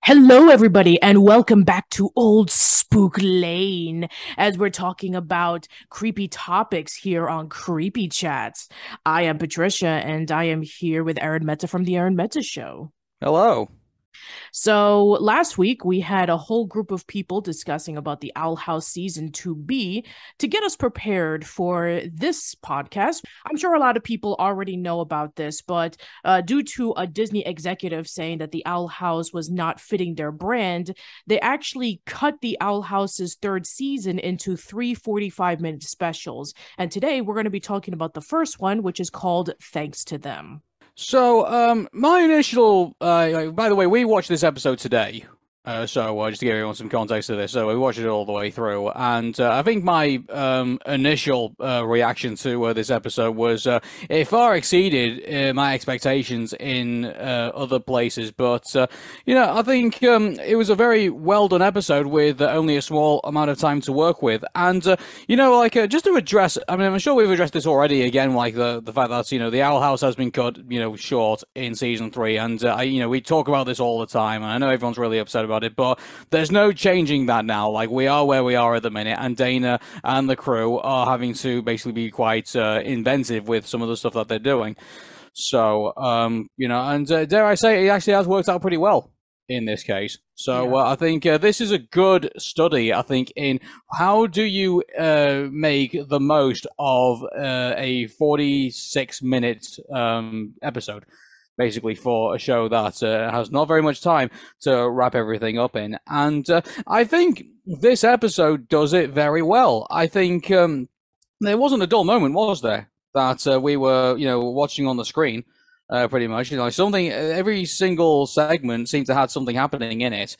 Hello, everybody, and welcome back to Old Spook Lane as we're talking about creepy topics here on Creepy Chats. I am Patricia, and I am here with Arun Mehta from the Arun Mehta Show. Hello. So last week we had a whole group of people discussing about the Owl House Season 2B to get us prepared for this podcast. I'm sure a lot of people already know about this, but due to a Disney executive saying that the Owl House was not fitting their brand, they actually cut the Owl House's third season into 3 45-minute specials. And today we're going to be talking about the first one, which is called Thanks to Them. So, my initial, by the way, we watched this episode today, just to give everyone some context to this, so we watched it all the way through, and I think my initial reaction to this episode was it far exceeded my expectations in other places, but, I think it was a very well-done episode with only a small amount of time to work with, and, just to address, I mean, I'm sure we've addressed this already, again, like the fact that, the Owl House has been cut, short in Season 3, and, we talk about this all the time, and I know everyone's really upset about it, but there's no changing that now. Like, we are where we are at the minute, and Dana and the crew are having to basically be quite inventive with some of the stuff that they're doing. So, and dare I say, it actually has worked out pretty well in this case. So I think this is a good study, I think, in how do you make the most of a 46-minute episode, basically, for a show that has not very much time to wrap everything up in. And I think this episode does it very well. I think there wasn't a dull moment, was there, that we were, watching on the screen, pretty much. Something, every single segment seemed to have something happening in it.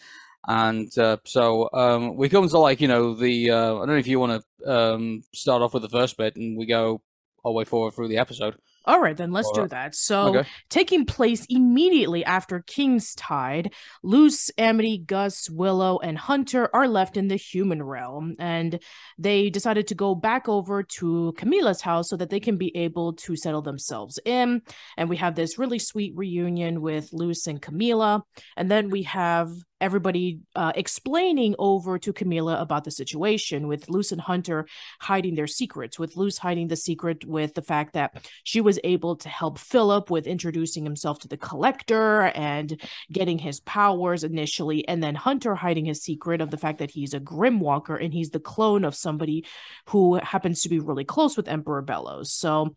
And so we come to, like, the, I don't know if you want to start off with the first bit and we go all the way forward through the episode. All right, then let's do that. So, taking place immediately after Kingstide, Luz, Amity, Gus, Willow, and Hunter are left in the human realm, and they decided to go back over to Camilla's house so that they can be able to settle themselves in. And we have this really sweet reunion with Luz and Camilla, and then we have everybody explaining over to Camilla about the situation, with Luz and Hunter hiding their secrets, with Luz hiding the secret with the fact that she was able to help Philip with introducing himself to the Collector and getting his powers initially, and then Hunter hiding his secret of the fact that he's a Grimwalker and he's the clone of somebody who happens to be really close with Emperor Bellows. So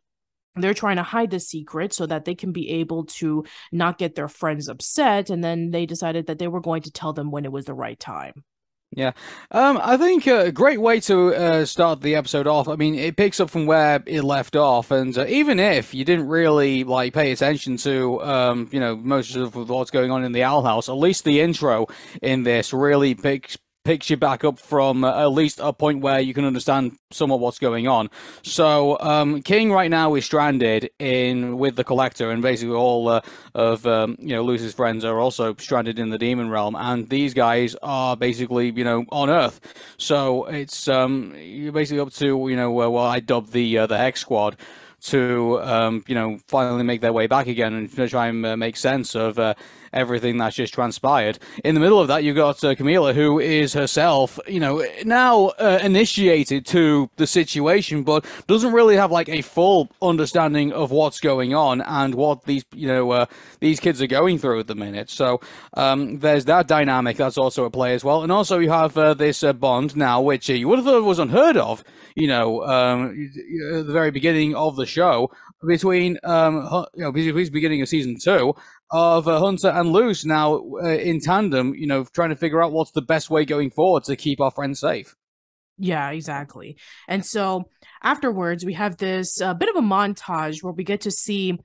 they're trying to hide the secret so that they can be able to not get their friends upset. And then they decided that they were going to tell them when it was the right time. Yeah, I think a great way to start the episode off. I mean, it picks up from where it left off, and even if you didn't really pay attention to most of what's going on in the Owl House, at least the intro in this really picks you back up from at least a point where you can understand somewhat what's going on. So King right now is stranded with the Collector, and basically all of Luz's friends are also stranded in the demon realm, and these guys are basically on Earth. So it's you're basically up to what I dubbed the Hex Squad to finally make their way back again and try and make sense of everything that's just transpired. In the middle of that, you've got Camilla, who is herself, now initiated to the situation, but doesn't really have like a full understanding of what's going on and what these kids are going through at the minute. So there's that dynamic that's also at play as well. And also you have this bond now, which you would have thought was unheard of, at the very beginning of the show, between the beginning of season 2 of Hunter and Luz now in tandem, trying to figure out what's the best way going forward to keep our friends safe. Yeah, exactly. And so afterwards, we have this bit of a montage where we get to see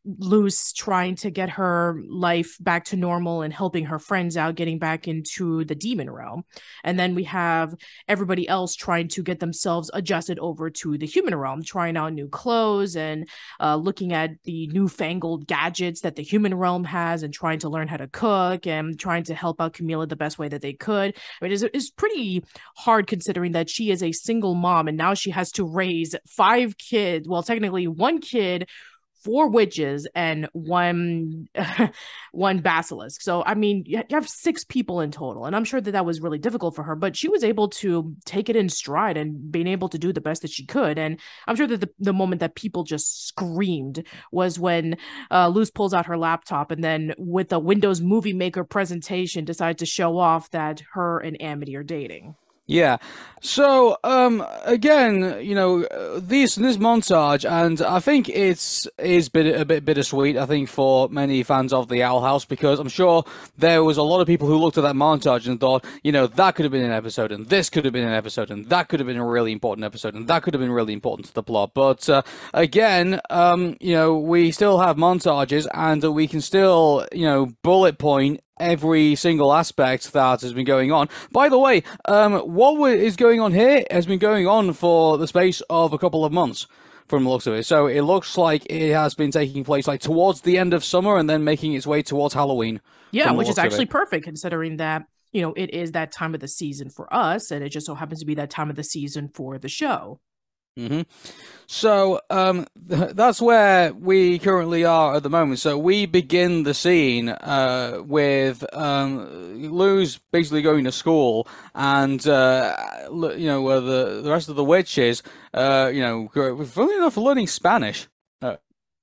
Luz trying to get her life back to normal and helping her friends out, getting back into the demon realm. And then we have everybody else trying to get themselves adjusted over to the human realm, trying out new clothes and looking at the newfangled gadgets that the human realm has and trying to learn how to cook and trying to help out Camilla the best way that they could. I mean, it's pretty hard considering that she is a single mom and now she has to raise 5 kids. Well, technically 1 kid, 4 witches, and one basilisk. So, I mean, you have 6 people in total. And I'm sure that was really difficult for her, but she was able to take it in stride and being able to do the best that she could. And I'm sure that the moment that people just screamed was when Luz pulls out her laptop and then with a Windows Movie Maker presentation decides to show off that her and Amity are dating. Yeah. So, again, this montage, and I think is a bit bittersweet, I think, for many fans of the Owl House, because I'm sure there was a lot of people who looked at that montage and thought, that could have been an episode, and this could have been an episode, and that could have been a really important episode, and that could have been really important to the plot. But, again, we still have montages, and we can still, bullet point every single aspect that has been going on. By the way, what is going on here has been going on for the space of a couple of months from the looks of it. So it looks like it has been taking place like towards the end of summer and then making its way towards Halloween. Yeah, which is actually perfect considering that, it is that time of the season for us and it just so happens to be that time of the season for the show. Mm-hmm. So that's where we currently are at the moment. So we begin the scene with Luz basically going to school, and the rest of the witches, funnily enough, learning Spanish.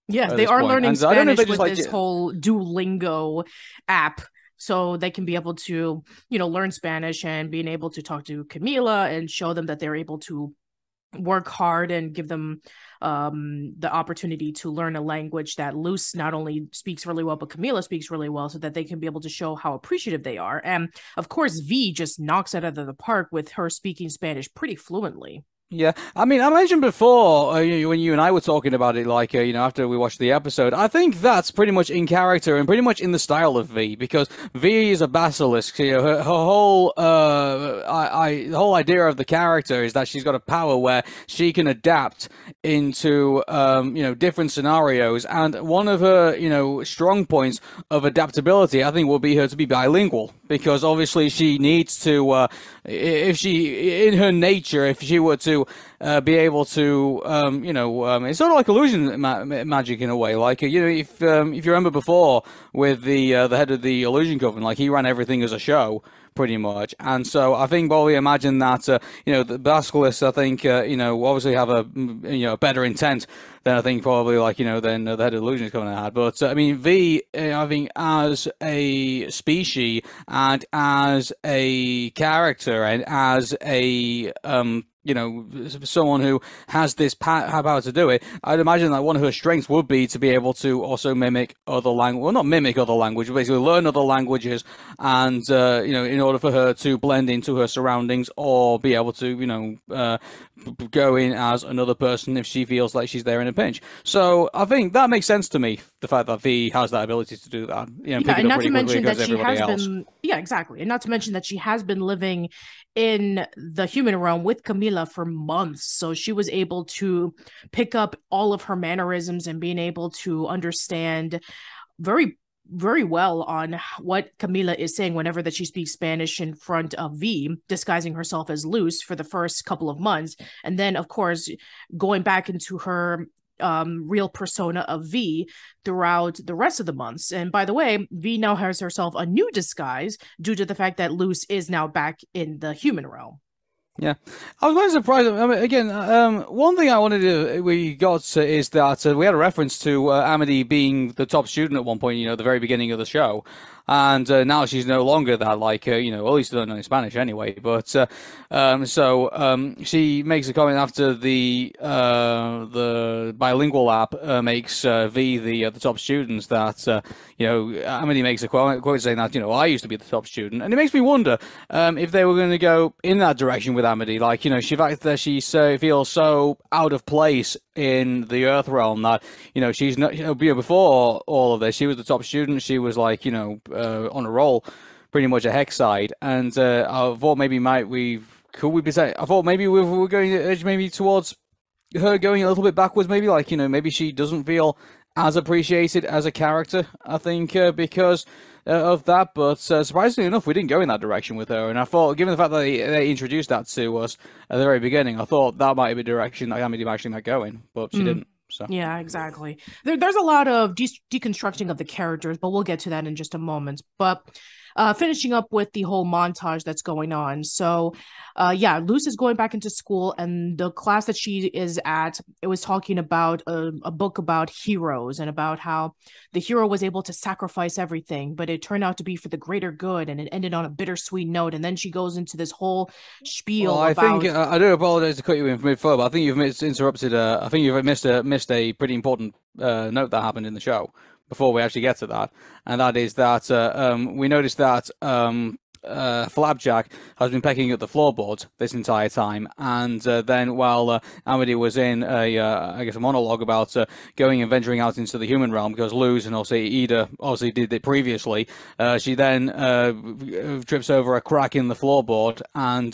Yeah, they are learning Spanish with this whole Duolingo app. So they can be able to, learn Spanish and being able to talk to Camilla and show them that they're able to work hard and give them the opportunity to learn a language that Luz not only speaks really well, but Camilla speaks really well, so that they can be able to show how appreciative they are. And of course, V just knocks it out of the park with her speaking Spanish pretty fluently. Yeah, I mean, I mentioned before when you and I were talking about it, like, after we watched the episode, I think that's pretty much in character and pretty much in the style of V, because V is a basilisk. Her whole the whole idea of the character is that she's got a power where she can adapt into different scenarios, and one of her strong points of adaptability, I think, will be her to be bilingual, because obviously she needs to if she in her nature, if she were to be able to, it's sort of like illusion magic in a way. Like, if you remember before with the head of the Illusion Coven, like, he ran everything as a show, pretty much. And so I think probably imagine that, the Basilisks, I think, obviously have a better intent than I think probably than the head of Illusion Coven had. But, I mean, V, I think, as a species and as a character and as a, someone who has this power to do it, I'd imagine that one of her strengths would be to be able to also mimic other language. Well, not mimic other language, but basically learn other languages, and in order for her to blend into her surroundings, or be able to go in as another person if she feels like she's there in a pinch. So I think that makes sense to me, the fact that V has that ability to do that. And not to mention that she has been, exactly, and not to mention that she has been living in the human realm with Camilla for months, so she was able to pick up all of her mannerisms and being able to understand very, very well on what Camilla is saying whenever that she speaks Spanish in front of V, disguising herself as Luz for the first couple of months, and then of course going back into her real persona of V throughout the rest of the months. And by the way, V now has herself a new disguise due to the fact that Luz is now back in the human realm. Yeah, I was quite surprised. I mean, again, one thing I wanted to we got is that we had a reference to Amity being the top student at one point, you know, at the very beginning of the show, and now she's no longer that. Like, you know, at least don't know in Spanish anyway. But she makes a comment after the bilingual app makes V the top students that you know, Amity makes a quote saying that, you know, I used to be the top student, and it makes me wonder if they were going to go in that direction with Amity. Like, you know, she feels so out of place in the Earth realm that, you know, she's not, you know, before all of this, she was the top student. She was like, you know, on a roll, pretty much a hex side. And I thought maybe I thought maybe we were going to edge maybe towards her going a little bit backwards. Maybe like, you know, maybe she doesn't feel as appreciated as a character, I think, because of that. But surprisingly enough, we didn't go in that direction with her. And I thought, given the fact that they introduced that to us at the very beginning, I thought that might be a direction that Amity actually might go in, but she didn't. So. Yeah, exactly. There's a lot of deconstructing of the characters, but we'll get to that in just a moment. But finishing up with the whole montage that's going on. So, yeah, Luz is going back into school, and the class that she is at, it was talking about a book about heroes and about how the hero was able to sacrifice everything, but it turned out to be for the greater good, and it ended on a bittersweet note. And then she goes into this whole spiel I think I do apologize to cut you in mid-flow, but I think you've interrupted. I think you've missed a pretty important note that happened in the show before we actually get to that, and that is that we noticed that Flapjack has been pecking at the floorboards this entire time, and then while Amity was in I guess a monologue about going and venturing out into the human realm, because Luz and also Ida obviously did it previously, she then trips over a crack in the floorboard, and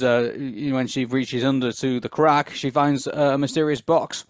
when she reaches under to the crack, she finds a mysterious box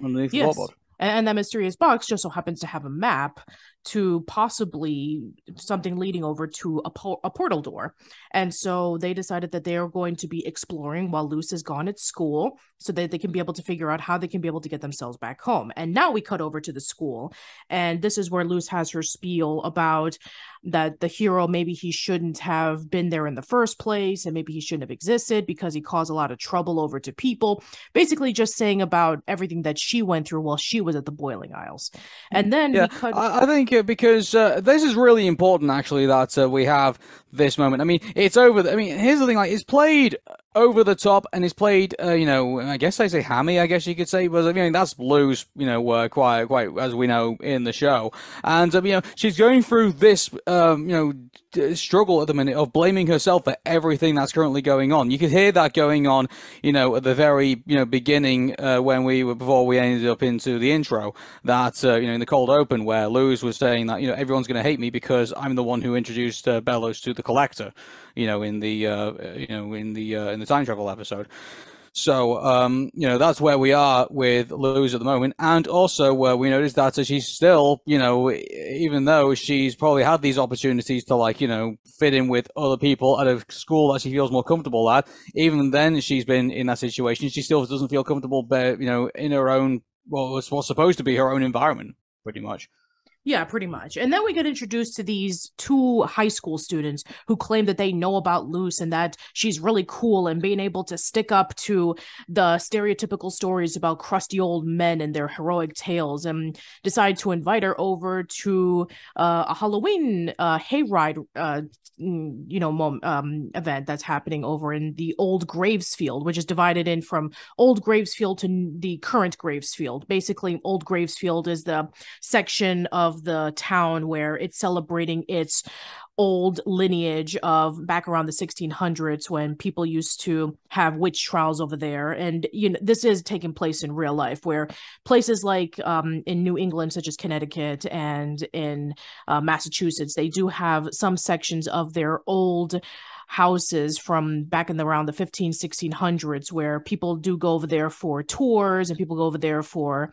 underneath the floorboard. And that mysterious box just so happens to have a map to possibly something leading over to a portal door. And so they decided that they are going to be exploring while Luz is gone at school, so that they can be able to figure out how they can be able to get themselves back home. And now we cut over to the school, and this is where Luz has her spiel about that the hero, maybe he shouldn't have been there in the first place, and maybe he shouldn't have existed because he caused a lot of trouble over to people. Basically just saying about everything that she went through while she was at the boiling aisles. And then I think because this is really important, actually, that we have this moment. I mean, it's over. I mean, here's the thing: like, it's played over the top, and it's played, you know, I guess I say hammy, I guess you could say, but I mean, that's Luz, you know, quite as we know in the show, and you know, she's going through this, you know, struggle at the minute of blaming herself for everything that's currently going on. You could hear that going on, you know, at the very, you know, beginning before we ended up into the intro, that you know, in the cold open, where Luz was saying that, you know, everyone's going to hate me because I'm the one who introduced Bellows to the Collector, you know, in the time travel episode. So, you know, that's where we are with Luz at the moment. And also, we noticed that she's still, you know, even though she's probably had these opportunities to, like, you know, fit in with other people at a school that she feels more comfortable at, even then she's been in that situation. She still doesn't feel comfortable, you know, in her own, well, what's supposed to be her own environment, pretty much. Yeah, pretty much. And then we get introduced to these two high school students who claim that they know about Luz and that she's really cool, and being able to stick up to the stereotypical stories about crusty old men and their heroic tales, and decide to invite her over to a Halloween hayride event that's happening over in the old Gravesfield, which is divided in from old Gravesfield to the current Gravesfield. Basically, old Gravesfield is the section of the town where it's celebrating its old lineage of back around the 1600s, when people used to have witch trials over there. And, you know, this is taking place in real life, where places like in New England, such as Connecticut and in Massachusetts, they do have some sections of their old houses from back in around the 1600s, where people do go over there for tours, and people go over there for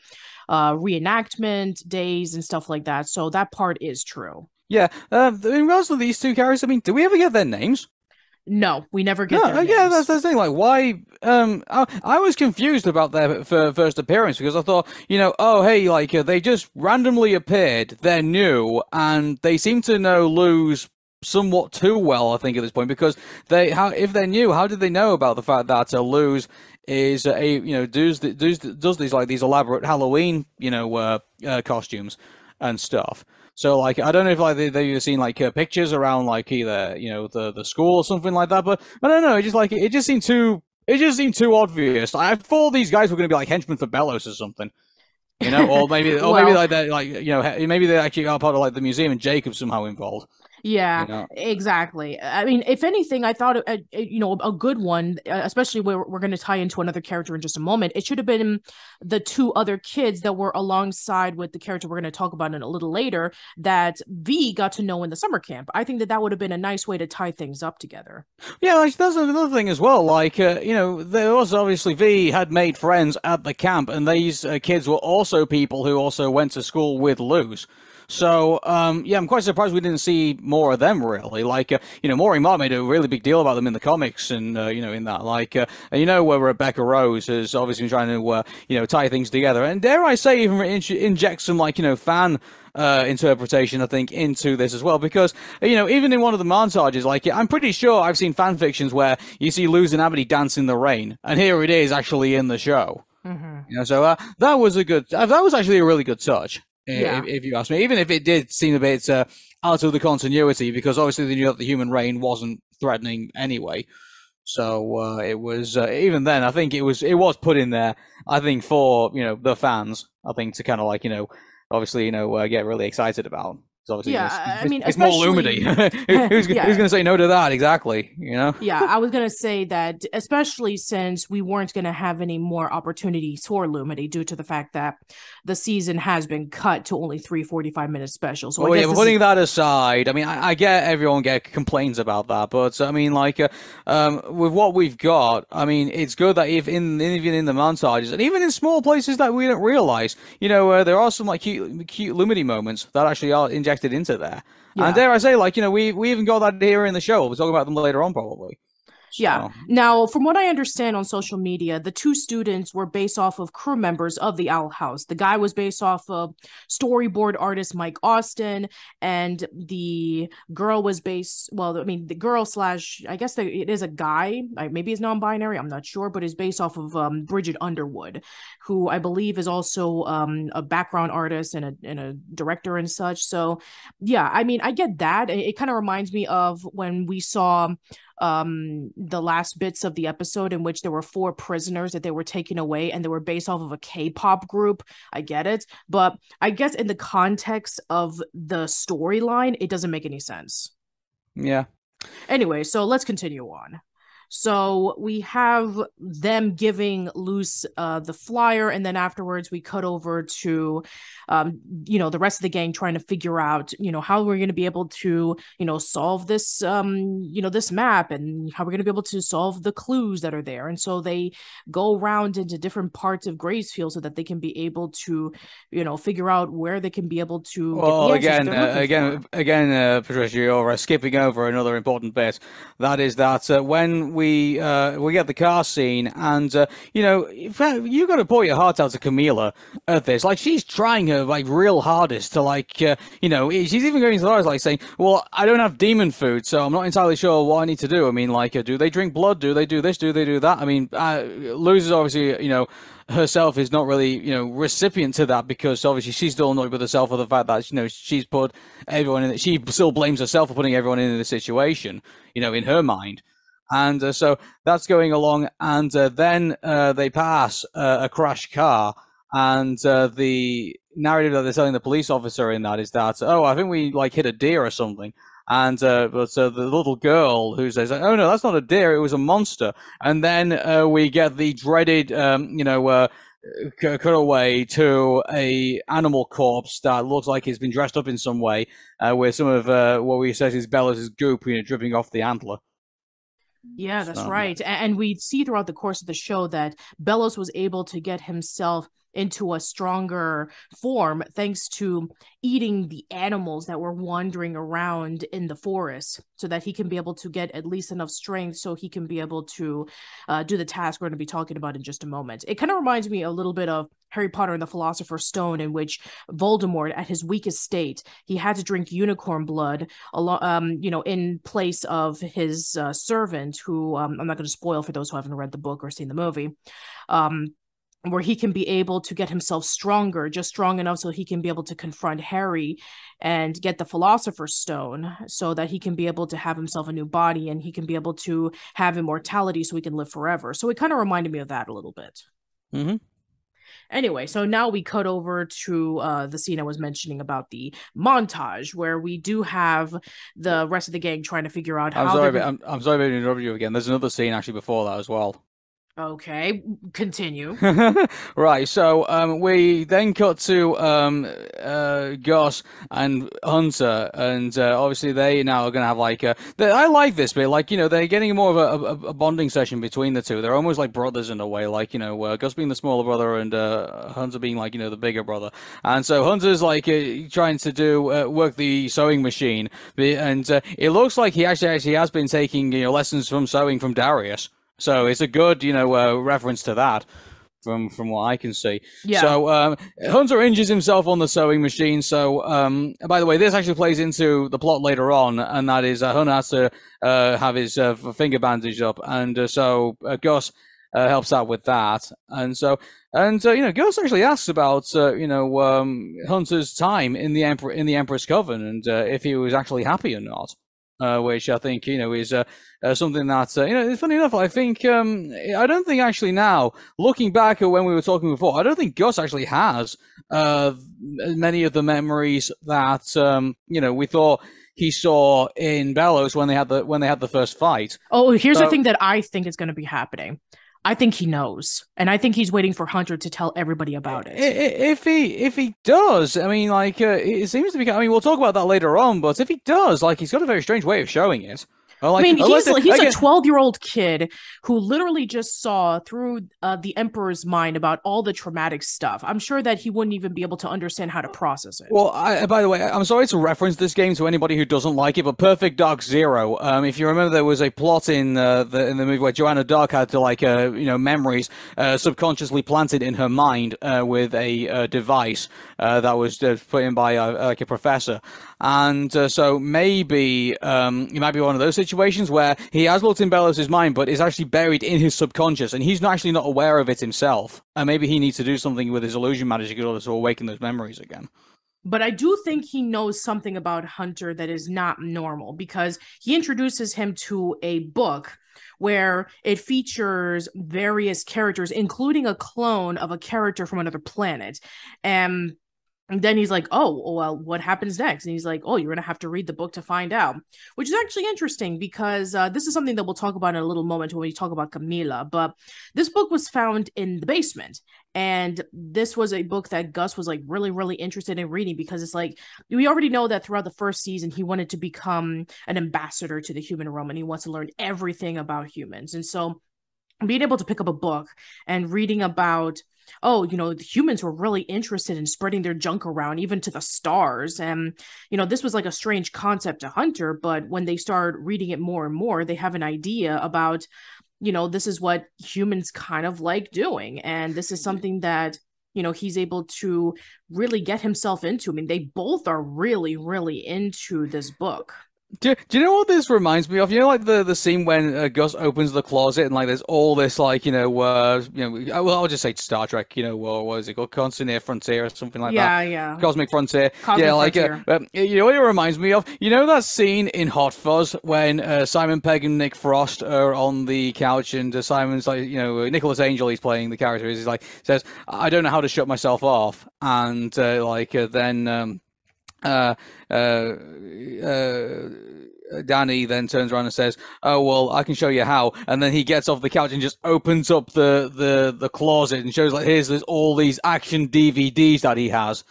reenactment days and stuff like that. So that part is true. Yeah. In regards to these two characters, I mean, do we ever get their names? No, we never get No, their yeah, names. that's the thing. Like, why? I was confused about their first appearance because I thought, oh, hey, like they just randomly appeared. They're new, and they seem to know Luz somewhat too well. I think at this point because if they're new, how did they know about the fact that Luz is does these like these elaborate Halloween costumes and stuff. So like I don't know if like they've seen like pictures around like either the school or something like that, but I don't know. It just seemed too obvious. I thought these guys were going to be like henchmen for Bellows or something, or maybe maybe like that maybe they actually are part of like the museum and Jacob's somehow involved. Yeah, exactly. I mean, if anything, I thought a good one, especially where we're going to tie into another character in just a moment. It should have been the two other kids that were alongside with the character we're going to talk about in a little later that V got to know in the summer camp. I think that would have been a nice way to tie things up together. Yeah, like, that's another thing as well. Like, there was obviously V had made friends at the camp, and these kids were also people who also went to school with Luz. So, yeah, I'm quite surprised we didn't see more of them, really. Like, Maury Mark made a really big deal about them in the comics and, in that. Like, where Rebecca Rose has obviously been trying to, tie things together. And dare I say, even inject some, fan interpretation, I think, into this as well. Because, even in one of the montages, like, I'm pretty sure I've seen fan fictions where you see Luz and Amity dance in the rain. And here it is actually in the show. Mm-hmm. So that was actually a really good touch. Yeah. If you ask me, even if it did seem a bit out of the continuity, because obviously they knew that the human rain wasn't threatening anyway. So it was even then. I think it was put in there. I think for the fans, I think to kind of like obviously get really excited about. Obviously, yeah, I mean, it's more Lumity. who's going to say no to that? Exactly, Yeah, I was going to say that, especially since we weren't going to have any more opportunities for Lumity due to the fact that the season has been cut to only 3 45-minute specials. So but putting that aside, I mean, I get everyone complains about that, but I mean, like, with what we've got, I mean, it's good that even in the montages and even in small places that we don't realize, there are some like cute Lumity moments that actually are injected into there. Yeah. And dare I say, like, we even got that here in the show. We'll talk about them later on, probably. So. Yeah. Now, from what I understand on social media, the two students were based off of crew members of the Owl House. The guy was based off of storyboard artist Mike Austin, and the girl was based, well, I mean, the girl slash, I guess it is a guy, maybe he's non-binary, I'm not sure, but is based off of Bridget Underwood, who I believe is also a background artist and a director and such. So, yeah, I mean, I get that. It kind of reminds me of when we saw the last bits of the episode in which there were 4 prisoners that they were taken away and they were based off of a K-pop group. I get it, but I guess in the context of the storyline, it doesn't make any sense. Yeah. Anyway, so let's continue on. So we have them giving Luz the flyer, and then afterwards we cut over to, the rest of the gang trying to figure out, how we're going to be able to, solve this, this map, and how we're going to be able to solve the clues that are there. And so they go around into different parts of Gracefield so that they can be able to, figure out where they can be able to. Well, again, Patricia, you're skipping over another important bit. That is that when we get the car scene, and you got to pour your heart out to Camilla at this. Like, she's trying her like real hardest to she's even going as far as like saying, "Well, I don't have demon food, so I'm not entirely sure what I need to do." I mean, like, do they drink blood? Do they do this? Do they do that? I mean, Luz is obviously herself is not really recipient to that, because obviously she's still annoyed with herself for the fact that she's put everyone in. She still blames herself for putting everyone in the situation, in her mind. And so that's going along, and then they pass a crashed car, and the narrative that they're telling the police officer in that is that, oh, I think we hit a deer or something. And but the little girl who says, "Oh no, that's not a deer; it was a monster." And then we get the dreaded, cutaway to a animal corpse that looks like it's been dressed up in some way, with some of what we says is Bella's goop, dripping off the antler. Yeah, that's right. And we see throughout the course of the show that Bellows was able to get himself into a stronger form thanks to eating the animals that were wandering around in the forest, so that he can be able to get at least enough strength so he can be able to do the task we're going to be talking about in just a moment. It kind of reminds me a little bit of Harry Potter and the Philosopher's Stone, in which Voldemort, at his weakest state, he had to drink unicorn blood, in place of his servant, who I'm not going to spoil for those who haven't read the book or seen the movie, where he can be able to get himself stronger, just strong enough so he can be able to confront Harry and get the Philosopher's Stone, so that he can be able to have himself a new body and he can be able to have immortality so he can live forever. So it kind of reminded me of that a little bit. Mm-hmm. Anyway, so now we cut over to the scene I was mentioning about the montage, where we do have the rest of the gang trying to figure out how. I'm sorry to interrupt you again. There's another scene actually before that as well. Okay, continue. Right, so we then cut to Gus and Hunter, and obviously they now are going to have like I like this bit, like, they're getting more of a bonding session between the two. They're almost like brothers in a way, like, Gus being the smaller brother and Hunter being like, the bigger brother. And so Hunter's like trying to do work the sewing machine, and it looks like he actually has been taking lessons from sewing from Darius. So it's a good, reference to that from what I can see. Yeah. So Hunter injures himself on the sewing machine. So, by the way, this actually plays into the plot later on, and that is Hunter has to have his finger bandaged up, and so Gus helps out with that. And so, Gus actually asks about, Hunter's time in the Emperor's Coven, and if he was actually happy or not. Which I think, is something that, it's funny enough, I think, I don't think actually now, looking back at when we were talking before, I don't think Gus actually has many of the memories that, we thought he saw in Bellows when they had the first fight. Oh, here's the thing that I think is going to be happening. I think he knows, and I think he's waiting for Hunter to tell everybody about it. If he does, I mean, like, it seems to be. I mean, we'll talk about that later on. But if he does, like, he's got a very strange way of showing it. Like, I mean, he's a 12-year-old kid who literally just saw through the Emperor's mind about all the traumatic stuff. I'm sure that he wouldn't even be able to understand how to process it. Well, by the way, I'm sorry to reference this game to anybody who doesn't like it, but Perfect Dark Zero. If you remember, there was a plot in the movie where Joanna Dark had to memories subconsciously planted in her mind with a device that was put in by a professor, and so maybe it might be one of those situations where he has looked in Bellows' mind, but is actually buried in his subconscious, and he's actually not aware of it himself. And maybe he needs to do something with his illusion magic in order to awaken those memories again. But I do think he knows something about Hunter that is not normal, because he introduces him to a book where it features various characters, including a clone of a character from another planet. And then he's like, oh, well, what happens next? And he's like, oh, you're going to have to read the book to find out, which is actually interesting, because this is something that we'll talk about in a little moment when we talk about Camilla. But this book was found in the basement. And this was a book that Gus was like really, really interested in reading, because it's like, we already know that throughout the first season, he wanted to become an ambassador to the human realm, and he wants to learn everything about humans. And so being able to pick up a book and reading about, the humans were really interested in spreading their junk around, even to the stars. And, this was like a strange concept to Hunter, but when they start reading it more and more, they have an idea about, this is what humans kind of like doing. And this is something that, he's able to really get himself into. I mean, they both are really, really into this book. Do you know what this reminds me of? Like the scene when Gus opens the closet and like there's all this like I'll just say Star Trek, what is it called, Constant Frontier or something like that? Yeah. Cosmic Frontier. Frontier. You know what it reminds me of? You know that scene in Hot Fuzz when Simon Pegg and Nick Frost are on the couch, and Simon's like, Nicholas Angel, he's playing the character, he's like, says, I don't know how to shut myself off, and then Danny then turns around and says, oh, well, I can show you how. And then he gets off the couch and just opens up the closet and shows, like, there's all these action DVDs that he has.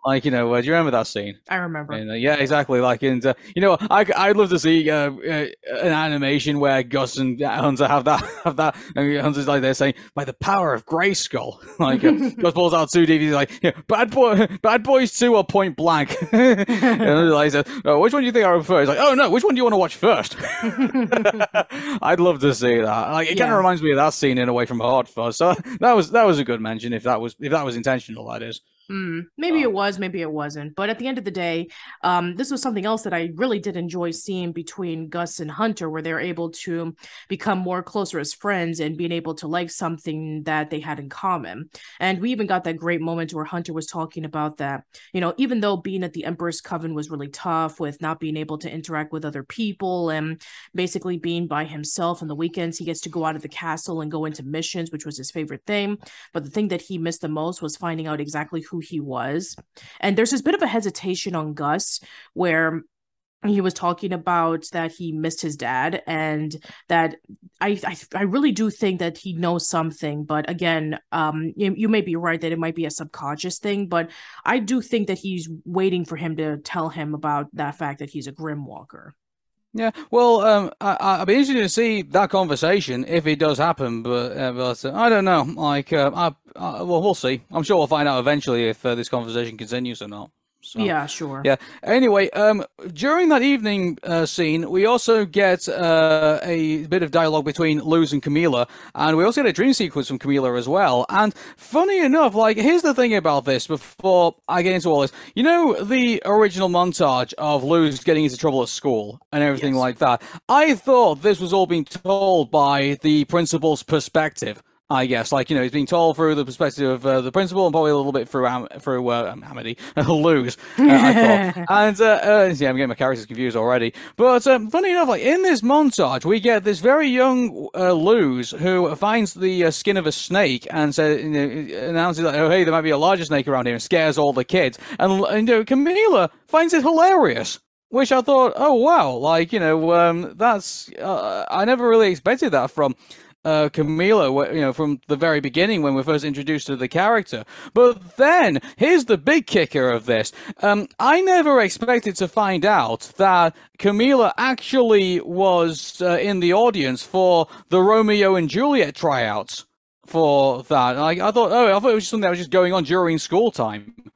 Like, do you remember that scene? I remember. And, yeah, exactly. Like, and I'd love to see an animation where Gus and Hunter have that, and Hunter's like they're saying by the power of Grayskull. Like, Gus pulls out 2 DVDs, like, Bad Boys 2 or Point Blank. And like, oh, which one do you think I prefer? He's like, oh no, which one do you want to watch first? I'd love to see that. Like, it kind of reminds me of that scene in a way from Hot Fuzz. So that was a good mention if that was intentional. That is. Maybe it was, maybe it wasn't. But at the end of the day, this was something else that I really did enjoy seeing between Gus and Hunter, where they're able to become more closer as friends and being able to like something that they had in common. And we even got that great moment where Hunter was talking about that, even though being at the Emperor's Coven was really tough with not being able to interact with other people and basically being by himself on the weekends, he gets to go out of the castle and go into missions, which was his favorite thing. But the thing that he missed the most was finding out exactly who he was. And there's this bit of a hesitation on Gus where he was talking about that he missed his dad, and that I really do think that he knows something. But again, you may be right that it might be a subconscious thing, but I do think that he's waiting for him to tell him about that fact that he's a Grimwalker. Yeah, well, I'd be interested to see that conversation if it does happen, but I don't know. Like, well, we'll see. I'm sure we'll find out eventually if this conversation continues or not. So, yeah, sure. Yeah. Anyway, during that evening scene, we also get a bit of dialogue between Luz and Camilla, and we also get a dream sequence from Camilla as well. And funny enough, like, here's the thing about this before I get into all this. The original montage of Luz getting into trouble at school and everything like that? I thought this was all being told by the principal's perspective. I guess, like, he's being told through the perspective of the principal and probably a little bit through Amity, Luz, I thought. And, yeah, I'm getting my characters confused already. But, funny enough, like, in this montage, we get this very young Luz who finds the skin of a snake and announces, like, oh, hey, there might be a larger snake around here, and scares all the kids. And Camilla finds it hilarious. Which I thought, oh, wow, like, that's, I never really expected that from Camilla, from the very beginning when we're first introduced to the character. But then, here's the big kicker of this. I never expected to find out that Camilla actually was in the audience for the Romeo and Juliet tryouts for that. I thought it was something that was just going on during school time,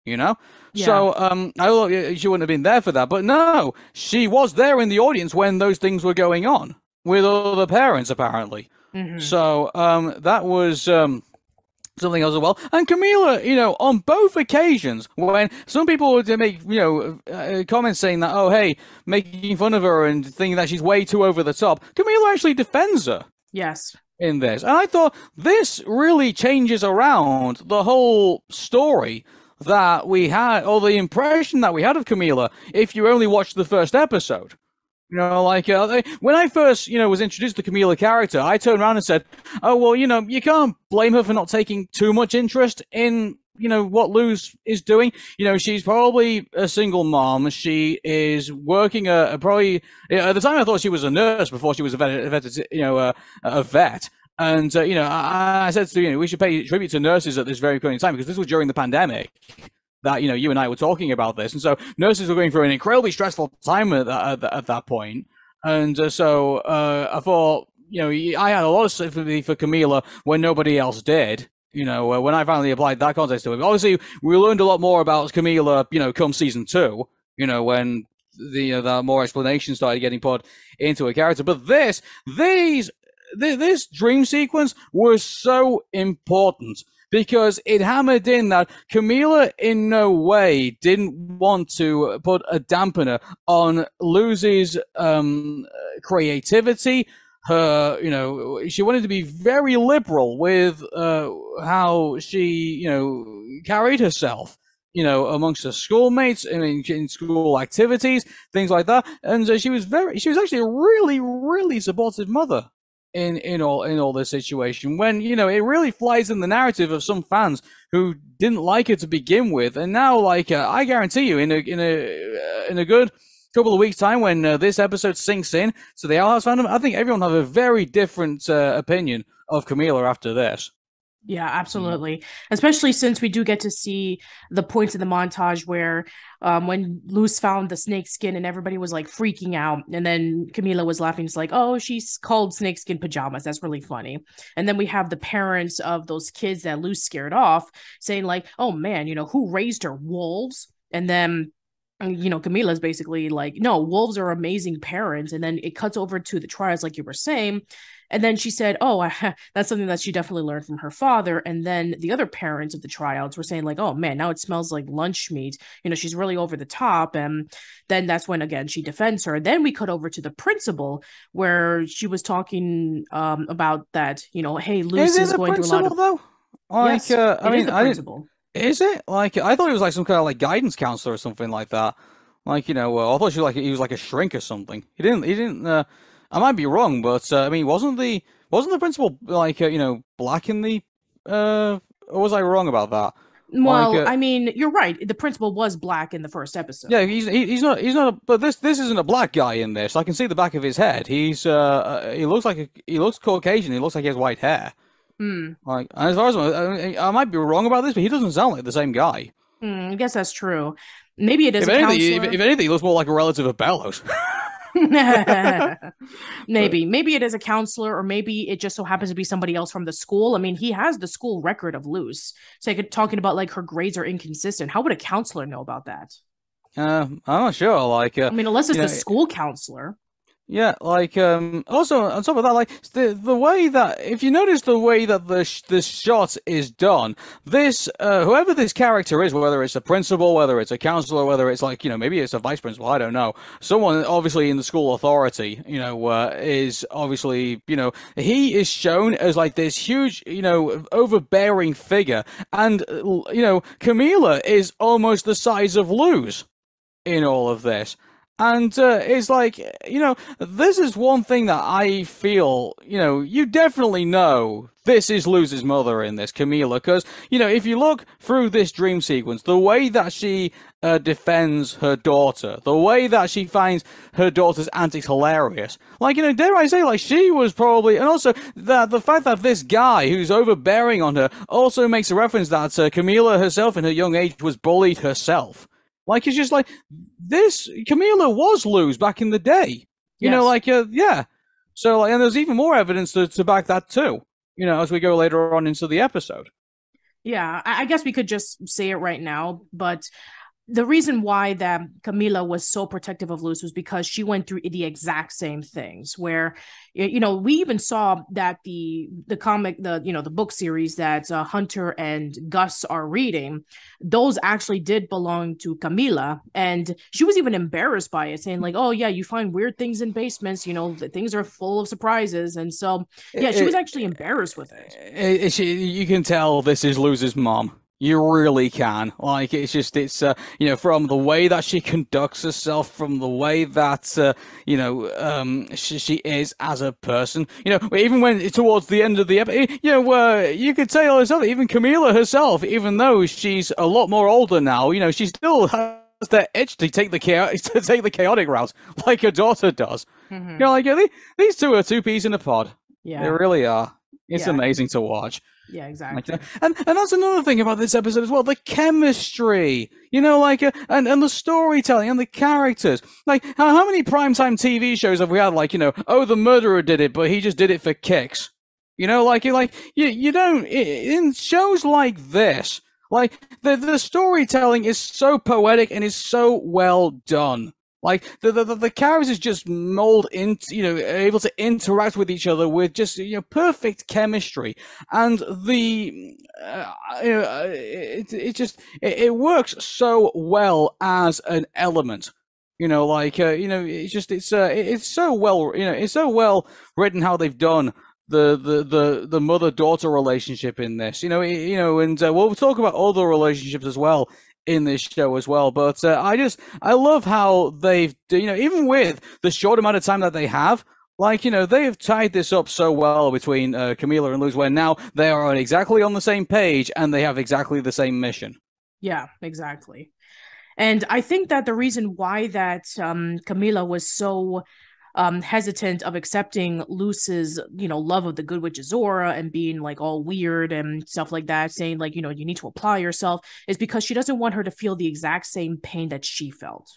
Yeah. So, I thought she wouldn't have been there for that. But no, she was there in the audience when those things were going on with other parents, apparently. Mm-hmm. So, that was something else as well. And Camilla, on both occasions, when some people would make, comments saying that, oh, hey, making fun of her and thinking that she's way too over the top, Camilla actually defends her. Yes. In this. And I thought this really changes around the whole story that we had, or the impression that we had of Camilla, if you only watched the first episode. When I first, was introduced to the Camilla character, I turned around and said, oh, well, you can't blame her for not taking too much interest in, what Luz is doing. She's probably a single mom. She is working probably, at the time I thought she was a nurse before she was a vet. And, I said to, we should pay tribute to nurses at this very point in time, because this was during the pandemic that, you and I were talking about this. And so nurses were going through an incredibly stressful time at that point. And so I thought, I had a lot of sympathy for Camilla when nobody else did. When I finally applied that context to it. Obviously, we learned a lot more about Camilla, come season 2, when the more explanation started getting put into a character. But this dream sequence was so important because it hammered in that Camilla in no way didn't want to put a dampener on Luz's creativity. Her, she wanted to be very liberal with how she, carried herself, amongst her schoolmates, in school activities, things like that. And she was actually a really, really supportive mother in all this situation, when it really flies in the narrative of some fans who didn't like her to begin with, and now I guarantee you in a good couple of weeks time when this episode sinks in to the Owl House fandom, I think everyone will have a very different opinion of Camilla after this. Yeah, absolutely. Especially since we do get to see the points in the montage where when Luz found the snake skin and everybody was like freaking out. And then Camilla was laughing. It's like, oh, she's called snakeskin pajamas. That's really funny. And then we have the parents of those kids that Luz scared off saying, like, oh man, who raised her? Wolves? And then Camilla's basically like, no, wolves are amazing parents. And then it cuts over to the trials, like you were saying. And then she said, oh, that's something that she definitely learned from her father. And then the other parents of the tryouts were saying, like, oh man, now it smells like lunch meat. She's really over the top. And then that's when, again, she defends her. Then we cut over to the principal where she was talking about that, hey, Luz is going through a lot of. Though? Like, yes, I mean, the principal. Is it? Like, I thought he was like some kind of like guidance counselor or something like that. Like, I thought he was like a shrink or something. He didn't. I might be wrong, but I mean, wasn't the principal like black in the? Or was I wrong about that? Well, I mean, you're right. The principal was black in the first episode. Yeah, he's not. But this isn't a black guy in this. I can see the back of his head. He looks Caucasian. He looks like he has white hair. Like, as far as I might be wrong about this, but he doesn't sound like the same guy. I guess that's true. Maybe it is. If anything, he looks more like a relative of Bellows. Maybe it is a counselor, or maybe it just so happens to be somebody else from the school. I mean, he has the school record of Luz, so talking about like her grades are inconsistent. How would a counselor know about that? I'm not sure. Like, I mean, unless it's the school counselor. Yeah, like, also on top of that, like, the way that, if you notice the way that this shot is done, this, whoever this character is, whether it's a principal, whether it's a counselor, whether it's like, maybe it's a vice principal, I don't know, someone obviously in the school authority, is obviously, he is shown as like this huge, overbearing figure, and, Camilla is almost the size of Luz in all of this. And it's like, this is one thing that I feel, you definitely know this is Luz's mother in this, Camilla, because, if you look through this dream sequence, the way that she defends her daughter, the way that she finds her daughter's antics hilarious, like, dare I say, like, she was probably, and also the fact that this guy who's overbearing on her also makes a reference that Camilla herself in her young age was bullied herself. Like, it's just like, this, Camilla was Luz back in the day. Yeah. So, like, and there's even more evidence to back that too, as we go later on into the episode. Yeah, I guess we could just say it right now, but the reason why that Camilla was so protective of Luz was because she went through the exact same things where, we even saw that the comic, the book series that Hunter and Gus are reading, those actually did belong to Camilla. And she was even embarrassed by it, saying like, oh yeah, you find weird things in basements, the things are full of surprises. And so, yeah, she was actually embarrassed with it. You can tell this is Luz's mom. You really can. Like, it's from the way that she conducts herself, from the way that, she is as a person. Even when towards the end of the episode, you could tell herself, even Camilla herself, even though she's a lot more older now, she still has that itch to take the chaotic route, like her daughter does. Mm-hmm. These two are two peas in a pod. Yeah. They really are. It's amazing to watch. Yeah, exactly. And that's another thing about this episode as well, the chemistry, and the storytelling and the characters. Like, how many primetime TV shows have we had, like, oh, the murderer did it, but he just did it for kicks? You don't, in shows like this, like, the storytelling is so poetic and is so well done. Like, the characters just mold into, able to interact with each other with just, perfect chemistry. And it works so well as an element. It's so well, it's so well written how they've done the mother-daughter relationship in this, and we'll talk about other relationships as well in this show as well, but I love how they've, even with the short amount of time that they have, like, they have tied this up so well between Camilla and Luz, where now they are exactly on the same page and they have exactly the same mission. Yeah, exactly. And I think that the reason why that Camilla was so hesitant of accepting Luz's, love of the Good Witch Zora and being like all weird and stuff like that, saying like, you need to apply yourself, is because she doesn't want her to feel the exact same pain that she felt.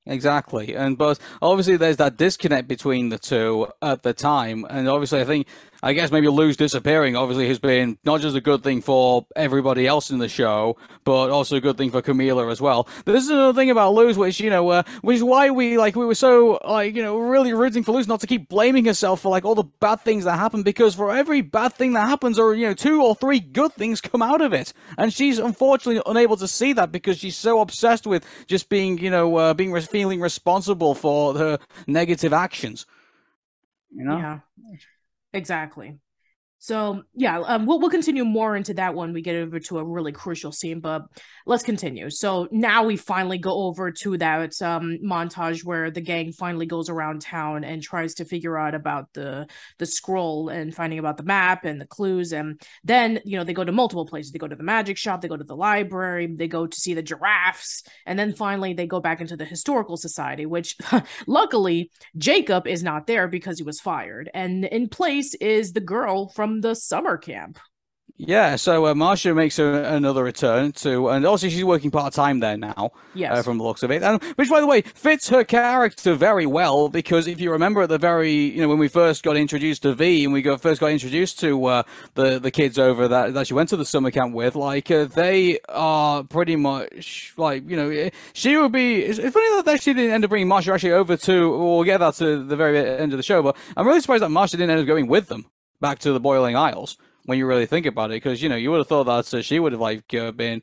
Exactly. But obviously there's that disconnect between the two at the time. And obviously I guess maybe Luz disappearing obviously has been not just a good thing for everybody else in the show, but also a good thing for Camilla as well. This is another thing about Luz, which is why we were so really rooting for Luz not to keep blaming herself for all the bad things that happen, because for every bad thing that happens, or 2 or 3 good things come out of it. And she's unfortunately unable to see that because she's so obsessed with just being feeling responsible for her negative actions. Yeah, exactly. So yeah, we'll continue more into that when we get over to a really crucial scene, but let's continue. So now we finally go over to that montage where the gang finally goes around town and tries to figure out about the scroll and finding about the map and the clues. And then they go to multiple places. They go to the magic shop, they go to the library, they go to see the giraffes, and then finally they go back into the historical society, which luckily Jacob is not there because he was fired, and in place is the girl from the summer camp. Yeah, so Marcia makes another return and also she's working part-time there now, yes. From the looks of it, and which, by the way, fits her character very well, because if you remember at the very, when we first got introduced to V, and we first got introduced to the kids over that she went to the summer camp with, they are pretty much, she would be, it's funny that she didn't end up bringing Marcia actually over to, we'll get that to the very end of the show, but I'm really surprised that Marcia didn't end up going with them back to the Boiling Isles, when you really think about it, because you would have thought that she would have been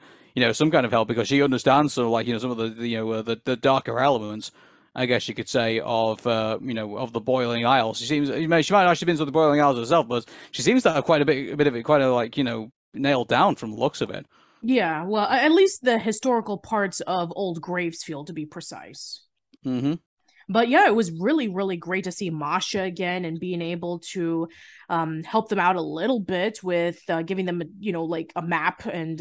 some kind of help, because she understands some of the darker elements, I guess you could say, of of the Boiling Isles. She seems, she might have actually been to the Boiling Isles herself, but she seems to have quite a bit of it nailed down from the looks of it. Yeah, well, at least the historical parts of Old Gravesfield, to be precise. Mm-hmm. But yeah, it was really, really great to see Masha again and being able to help them out a little bit with giving them, a map and,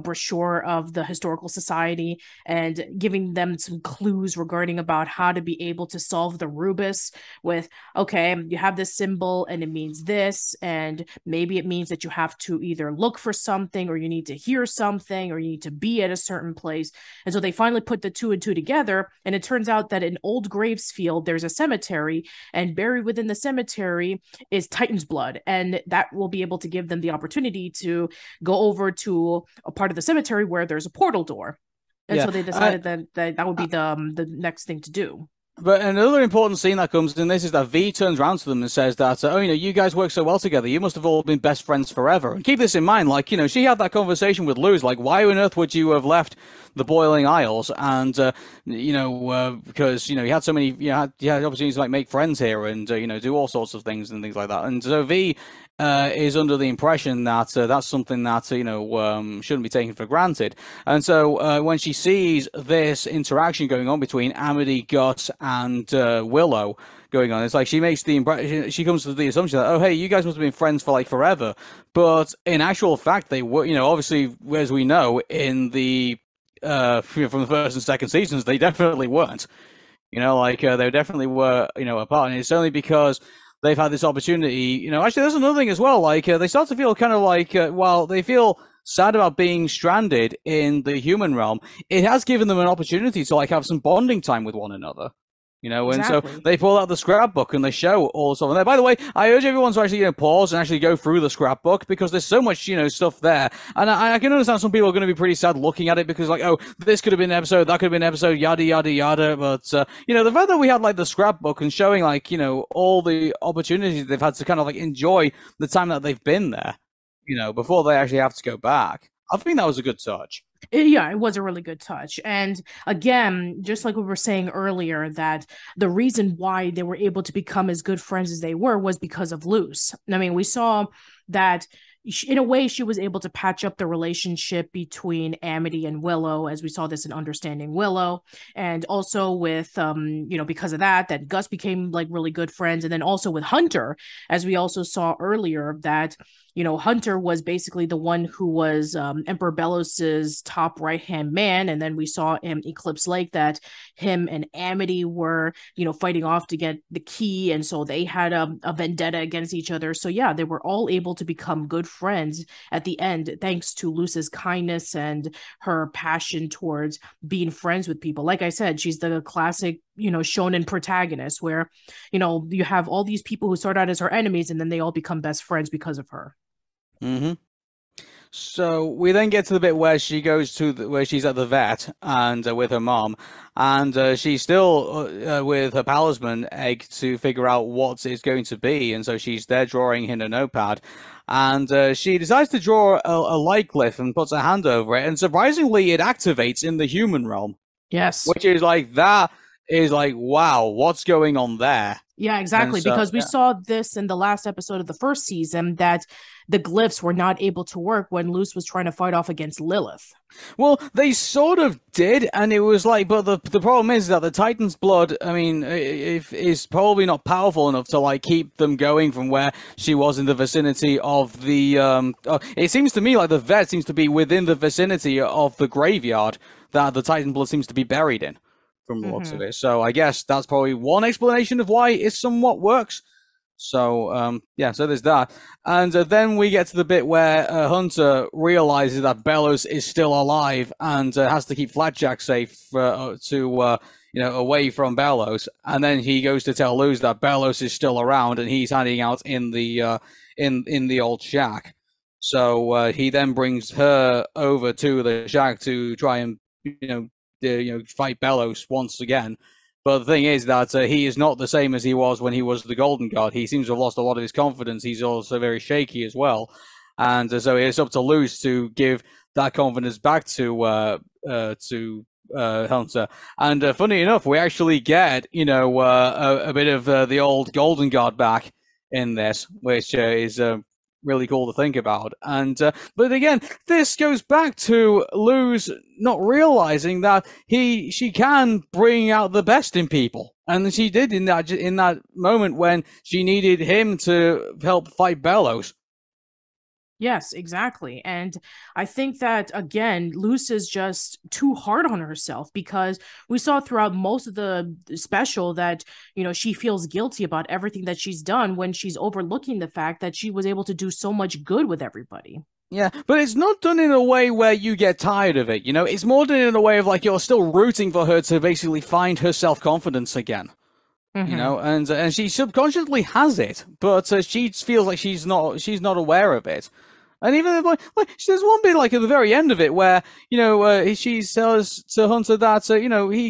brochure of the historical society, and giving them some clues regarding about how to be able to solve the Rubus with, okay, you have this symbol and it means this, and maybe it means that you have to either look for something, or you need to hear something, or you need to be at a certain place. And so they finally put the 2 and 2 together, and it turns out that in Old Gravesfield, there's a cemetery, and buried within the cemetery is Titan's blood, and that will be able to give them the opportunity to go over to a part of the cemetery where there's a portal door. And so they decided that would be the next thing to do. But another important scene that comes in this is that V turns around to them and says that, you guys work so well together, you must have all been best friends forever. And keep this in mind, she had that conversation with Luz, why on earth would you have left the Boiling Isles? And, because, you had so many, you had opportunities to, make friends here and, do all sorts of things and things like that. And so V is under the impression that that's something that shouldn't be taken for granted. And so when she sees this interaction going on between Amity, Gus, and Willow going on, it's she makes the impression, she comes to the assumption that, oh hey, you guys must have been friends for forever. But in actual fact, they were, obviously, as we know, in the from the first and second seasons, they definitely weren't. They definitely were, apart, and it's only because they've had this opportunity, actually there's another thing as well, they start to feel kind of while they feel sad about being stranded in the human realm, it has given them an opportunity to have some bonding time with one another. And exactly. So they pull out the scrapbook and they show all the stuff in there. By the way, I urge everyone to actually pause and actually go through the scrapbook, because there's so much stuff there, and I can understand some people are going to be pretty sad looking at it, because oh, this could have been an episode, that could have been an episode, yada yada yada. But the fact that we had the scrapbook and showing all the opportunities they've had to kind of enjoy the time that they've been there, before they actually have to go back, I think that was a good touch. Yeah, it was a really good touch. And again, just like we were saying earlier, that the reason why they were able to become as good friends as they were was because of Luz. I mean, we saw that in a way she was able to patch up the relationship between Amity and Willow, as we saw this in Understanding Willow, and also with because of that Gus became really good friends, and then also with Hunter, as we also saw earlier, that Hunter was basically the one who was Emperor Belos's top right-hand man. And then we saw in Eclipse Lake that him and Amity were, fighting off to get the key. And so they had a vendetta against each other. So yeah, they were all able to become good friends at the end, thanks to Luz's kindness and her passion towards being friends with people. Like I said, she's the classic, shonen protagonist where, you have all these people who start out as her enemies and then they all become best friends because of her. Mm-hmm. So we then get to the bit where she goes to where she's at the vet and with her mom, and she's still with her talisman egg to figure out what it's going to be, and so she's there drawing in a notepad, and she decides to draw a light glyph and puts her hand over it, and surprisingly it activates in the human realm. Yes. Which is wow, what's going on there? Yeah, exactly. So, because we saw this in the last episode of the first season, that the glyphs were not able to work when Luz was trying to fight off against Lilith. Well, they sort of did, and it was but the problem is that the Titan's blood, is probably not powerful enough to keep them going from where she was in the vicinity of the. It seems to me like the vet seems to be within the vicinity of the graveyard that the Titan blood seems to be buried in, from the looks of it. So I guess that's probably one explanation of why it somewhat works. So, so there's that. And then we get to the bit where Hunter realizes that Belos is still alive and has to keep Flatjack safe away from Belos. And then he goes to tell Luz that Belos is still around and he's hiding out in the in the old shack. So he then brings her over to the shack to try and fight Belos once again. But the thing is that he is not the same as he was when he was the Golden God. He seems to have lost a lot of his confidence. He's also very shaky as well. And so it's up to Luz to give that confidence back to Hunter. And funny enough, we actually get, a bit of the old Golden God back in this, which is really cool to think about. And but again, this goes back to Luz not realizing that she can bring out the best in people, and she did in that moment when she needed him to help fight Belos. Yes, exactly. And I think that, again, Luz is just too hard on herself, because we saw throughout most of the special that, she feels guilty about everything that she's done when she's overlooking the fact that she was able to do so much good with everybody. Yeah, but it's not done in a way where you get tired of it, It's more done in a way of you're still rooting for her to basically find her self-confidence again. Mm-hmm. And she subconsciously has it, but she feels like she's not aware of it. And even there's one bit at the very end of it where she says to Hunter that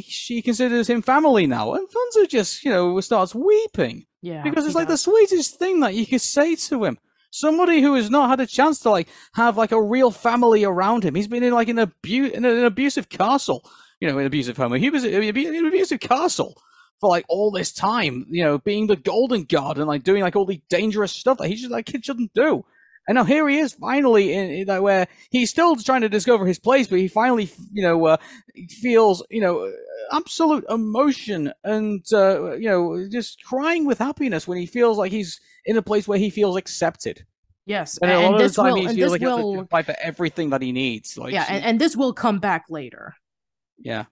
she considers him family now, and Hunter just starts weeping. Yeah, because it's the sweetest thing that you could say to him. Somebody who has not had a chance to have a real family around him. He's been in in an abusive castle, an abusive home. He was in an abusive castle for all this time, being the Golden God and doing all the dangerous stuff that he just kid shouldn't do. And now here he is finally in that where he's still trying to discover his place, but he finally feels absolute emotion and just crying with happiness when he feels like he's in a place where he feels accepted. Yes, and a lot of the time he feels like he has to fight for everything that he needs. And this will come back later. Yeah.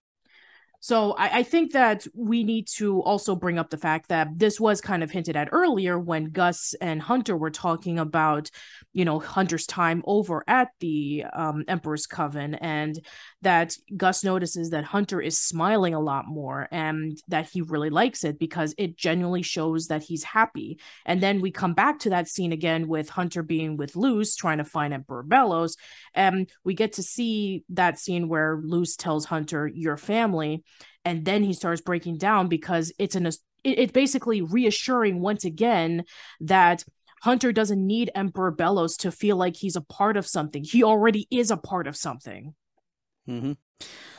So I think that we need to also bring up the fact that this was kind of hinted at earlier when Gus and Hunter were talking about, Hunter's time over at the Emperor's Coven, and that Gus notices that Hunter is smiling a lot more and that he really likes it because it genuinely shows that he's happy. And then we come back to that scene again with Hunter being with Luz trying to find Emperor Belos, and we get to see that scene where Luz tells Hunter, "Your family." And then he starts breaking down because it's basically reassuring once again that Hunter doesn't need Emperor Belos to feel like he's a part of something. He already is a part of something. Mm-hmm.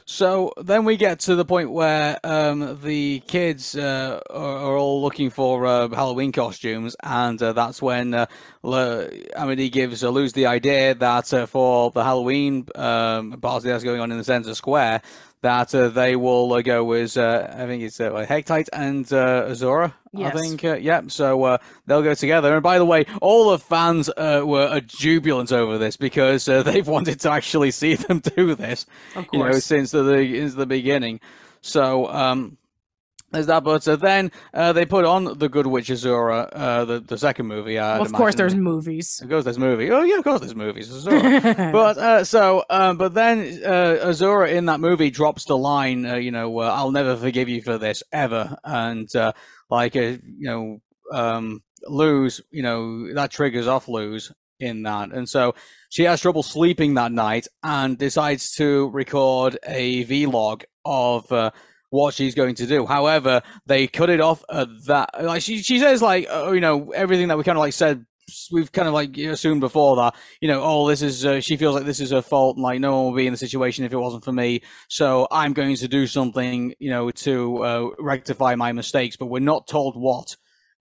So then we get to the point where the kids are all looking for Halloween costumes, and that's when Amity gives Luz the idea that for the Halloween party that's going on in the center square, that they will go as I think it's Hectite and Azora. Yes. I think, yeah. So they'll go together. And by the way, all the fans were jubilant over this because they've wanted to actually see them do this, of course. since the beginning. So there's that. But then they put on the Good Witch Azura, the second movie. Of course, there's movies. Of course, there's movie. Oh yeah, of course, there's movies. Azura. But then Azura in that movie drops the line, I'll never forgive you for this ever, and Luz, that triggers off Luz in that, and so she has trouble sleeping that night and decides to record a vlog of what she's going to do. However, they cut it off at that. Like she says, everything that we kind of said. We've kind of assumed before that, this is, she feels like this is her fault, and like no one would be in the situation if it wasn't for me. So I'm going to do something, to rectify my mistakes, but we're not told what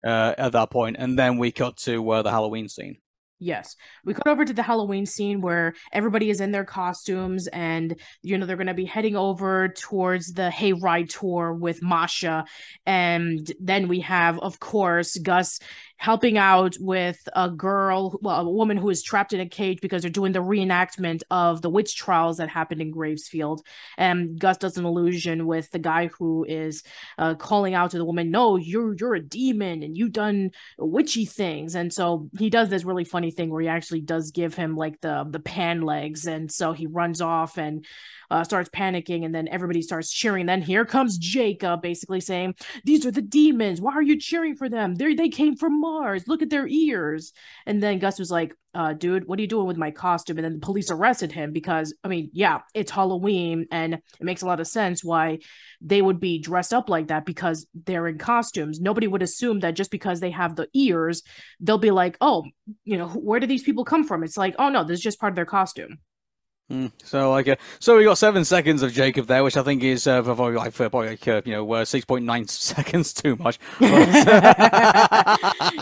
at that point. And then we cut to the Halloween scene. Yes. We cut over to the Halloween scene where everybody is in their costumes and, they're going to be heading over towards the hayride tour with Masha. And then we have, of course, Gus helping out with a woman who is trapped in a cage because they're doing the reenactment of the witch trials that happened in Gravesfield. And Gus does an illusion with the guy who is calling out to the woman, no, you're a demon and you've done witchy things. And so he does this really funny thing where he actually does give him the pan legs, and so he runs off and starts panicking, and then everybody starts cheering. Then here comes Jacob basically saying, these are the demons, why are you cheering for them? They came from Mars, look at their ears. And then Gus was like, dude, what are you doing with my costume? And then the police arrested him because, it's Halloween, and it makes a lot of sense why they would be dressed up like that because they're in costumes. Nobody would assume that just because they have the ears, they'll be like, oh, where do these people come from? It's like, oh no, this is just part of their costume. So we got 7 seconds of Jacob there, which I think is probably 6.9 seconds too much.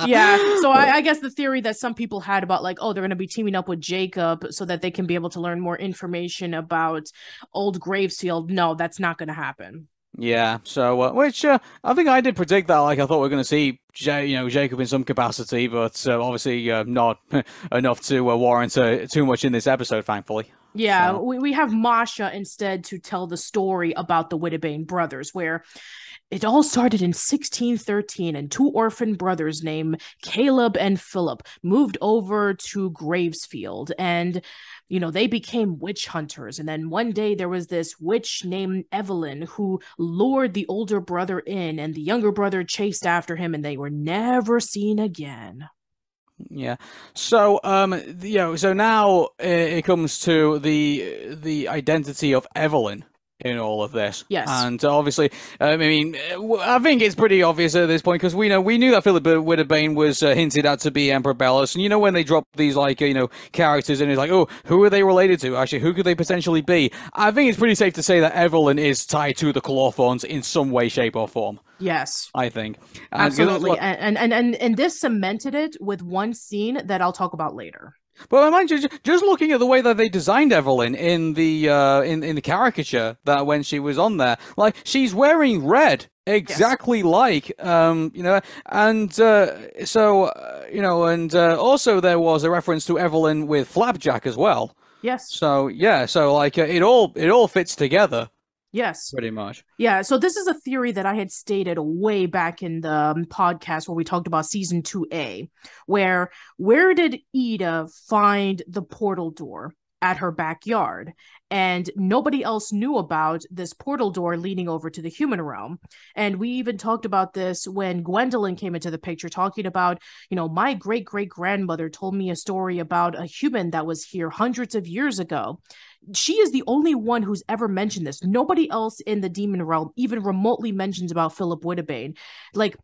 Yeah. So I guess the theory that some people had about they're going to be teaming up with Jacob so that they can be able to learn more information about old Gravesfield. No, that's not going to happen. Yeah, so which I think I did predict that. I thought we were going to see Jacob in some capacity, but obviously not enough to warrant too much in this episode, thankfully. Yeah, so we have Masha instead to tell the story about the Wittebane brothers, where it all started in 1613, and two orphan brothers named Caleb and Philip moved over to Gravesfield, and they became witch hunters. And then one day there was this witch named Evelyn who lured the older brother in, and the younger brother chased after him, and they were never seen again. Yeah. So so now it comes to the identity of Evelyn in all of this. Yes. And obviously, I think it's pretty obvious at this point because we knew that Philip Wittebane was hinted at to be Emperor Belus, and when they drop these characters and it's like, oh, who are they related to? Actually, who could they potentially be? I think it's pretty safe to say that Evelyn is tied to the Clawthorns in some way, shape, or form. Yes, I think absolutely, and this cemented it with one scene that I'll talk about later. But I mind just looking at the way that they designed Evelyn in the in the caricature that when she was on there, she's wearing red exactly yes. Also there was a reference to Evelyn with Flapjack as well. Yes. So yeah, it all fits together. Yes. Pretty much. Yeah, so this is a theory that I had stated way back in the podcast where we talked about season 2A, where did Ida find the portal door? At her backyard, and nobody else knew about this portal door leading over to the human realm. And we even talked about this when Gwendolyn came into the picture, talking about, my great-great-grandmother told me a story about a human that was here hundreds of years ago. She is the only one who's ever mentioned this. Nobody else in the demon realm even remotely mentions about Philip Wittebane.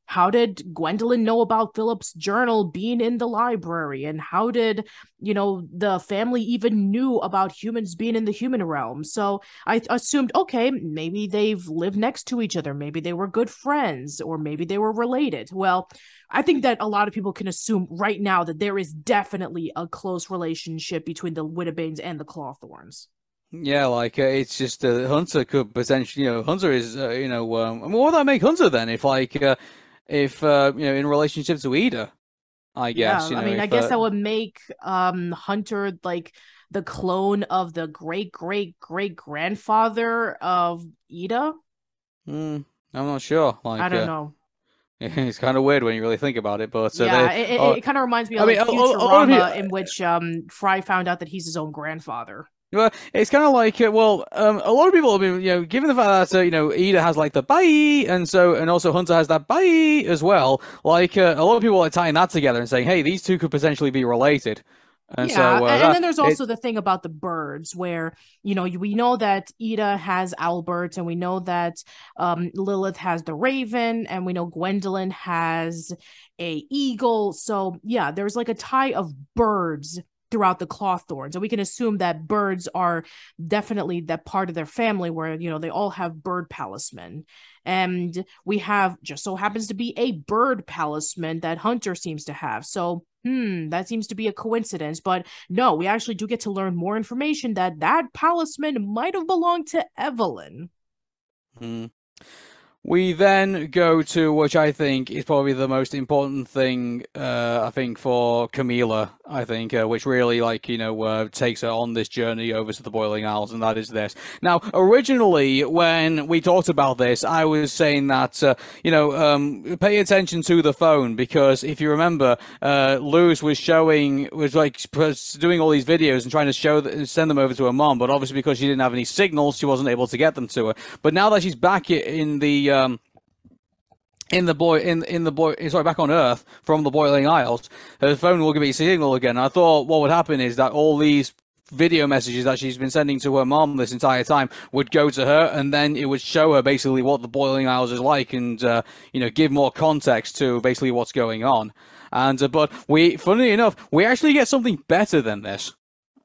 How did Gwendolyn know about Philip's journal being in the library? And how did, the family even knew knew about humans being in the human realm. So I assumed, okay, maybe they've lived next to each other. Maybe they were good friends, or maybe they were related. Well, I think that a lot of people can assume right now that there is definitely a close relationship between the Wittabanes and the Clawthorns. Yeah, like it's just Hunter could potentially, Hunter is, what would that make Hunter then if in relationship to Ida, I guess. Yeah, I mean, I guess that would make Hunter like the clone of the great great great grandfather of Ida. I'm not sure. Like, I don't know. It's kind of weird when you really think about it, but yeah, it kind of reminds me of Futurama, in which Fry found out that he's his own grandfather. Well, it's kind of like, a lot of people have been, given the fact that, Ida has like the bye, and also Hunter has that bye as well. Like, a lot of people are tying that together and saying, hey, these two could potentially be related. And and then there's also the thing about the birds, where we know that Ida has Albert, and we know that Lilith has the raven, and we know Gwendolyn has a eagle. So yeah, there's like a tie of birds throughout the Clawthorns, and we can assume that birds are definitely that part of their family, where they all have bird palismen. And we have, just so happens to be, a bird palisman that Hunter seems to have. So that seems to be a coincidence, but no, we actually do get to learn more information that palisman might have belonged to Evelyn. We then go to, which I think is probably the most important thing, I think, for Camilla, which really, takes her on this journey over to the Boiling Isles, and that is this. Now, originally, when we talked about this, I was saying that, pay attention to the phone, because if you remember, Luz was doing all these videos and trying to send them over to her mom, but obviously because she didn't have any signals, she wasn't able to get them to her. But now that she's back back on Earth from the Boiling Isles, her phone will give me a signal again. I thought what would happen is that all these video messages that she's been sending to her mom this entire time would go to her, and then it would show her basically what the Boiling Isles is like, and give more context to basically what's going on. And but funnily enough, we actually get something better than this.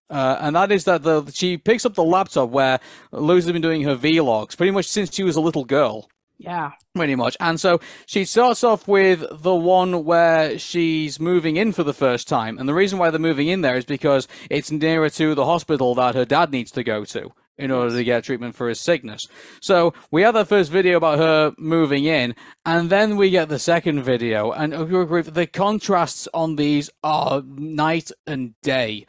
And that is that she picks up the laptop where Luz has been doing her vlogs pretty much since she was a little girl. Yeah. Pretty much. And so she starts off with the one where she's moving in for the first time. And the reason why they're moving in there is because it's nearer to the hospital that her dad needs to go to in order to get treatment for his sickness. So we have that first video about her moving in, and then we get the second video. And the contrasts on these are night and day.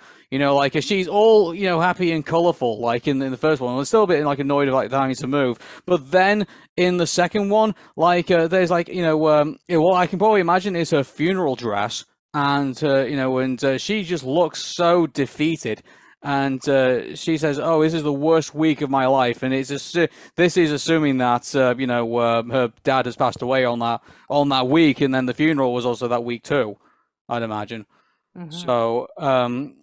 She's all, happy and colourful, like in the first one. I'm still a bit annoyed about having to move. But then in the second one, there's what I can probably imagine is her funeral dress. And, she just looks so defeated. And she says, "Oh, this is the worst week of my life," and this is assuming that her dad has passed away on that week, and then the funeral was also that week too, I'd imagine. So the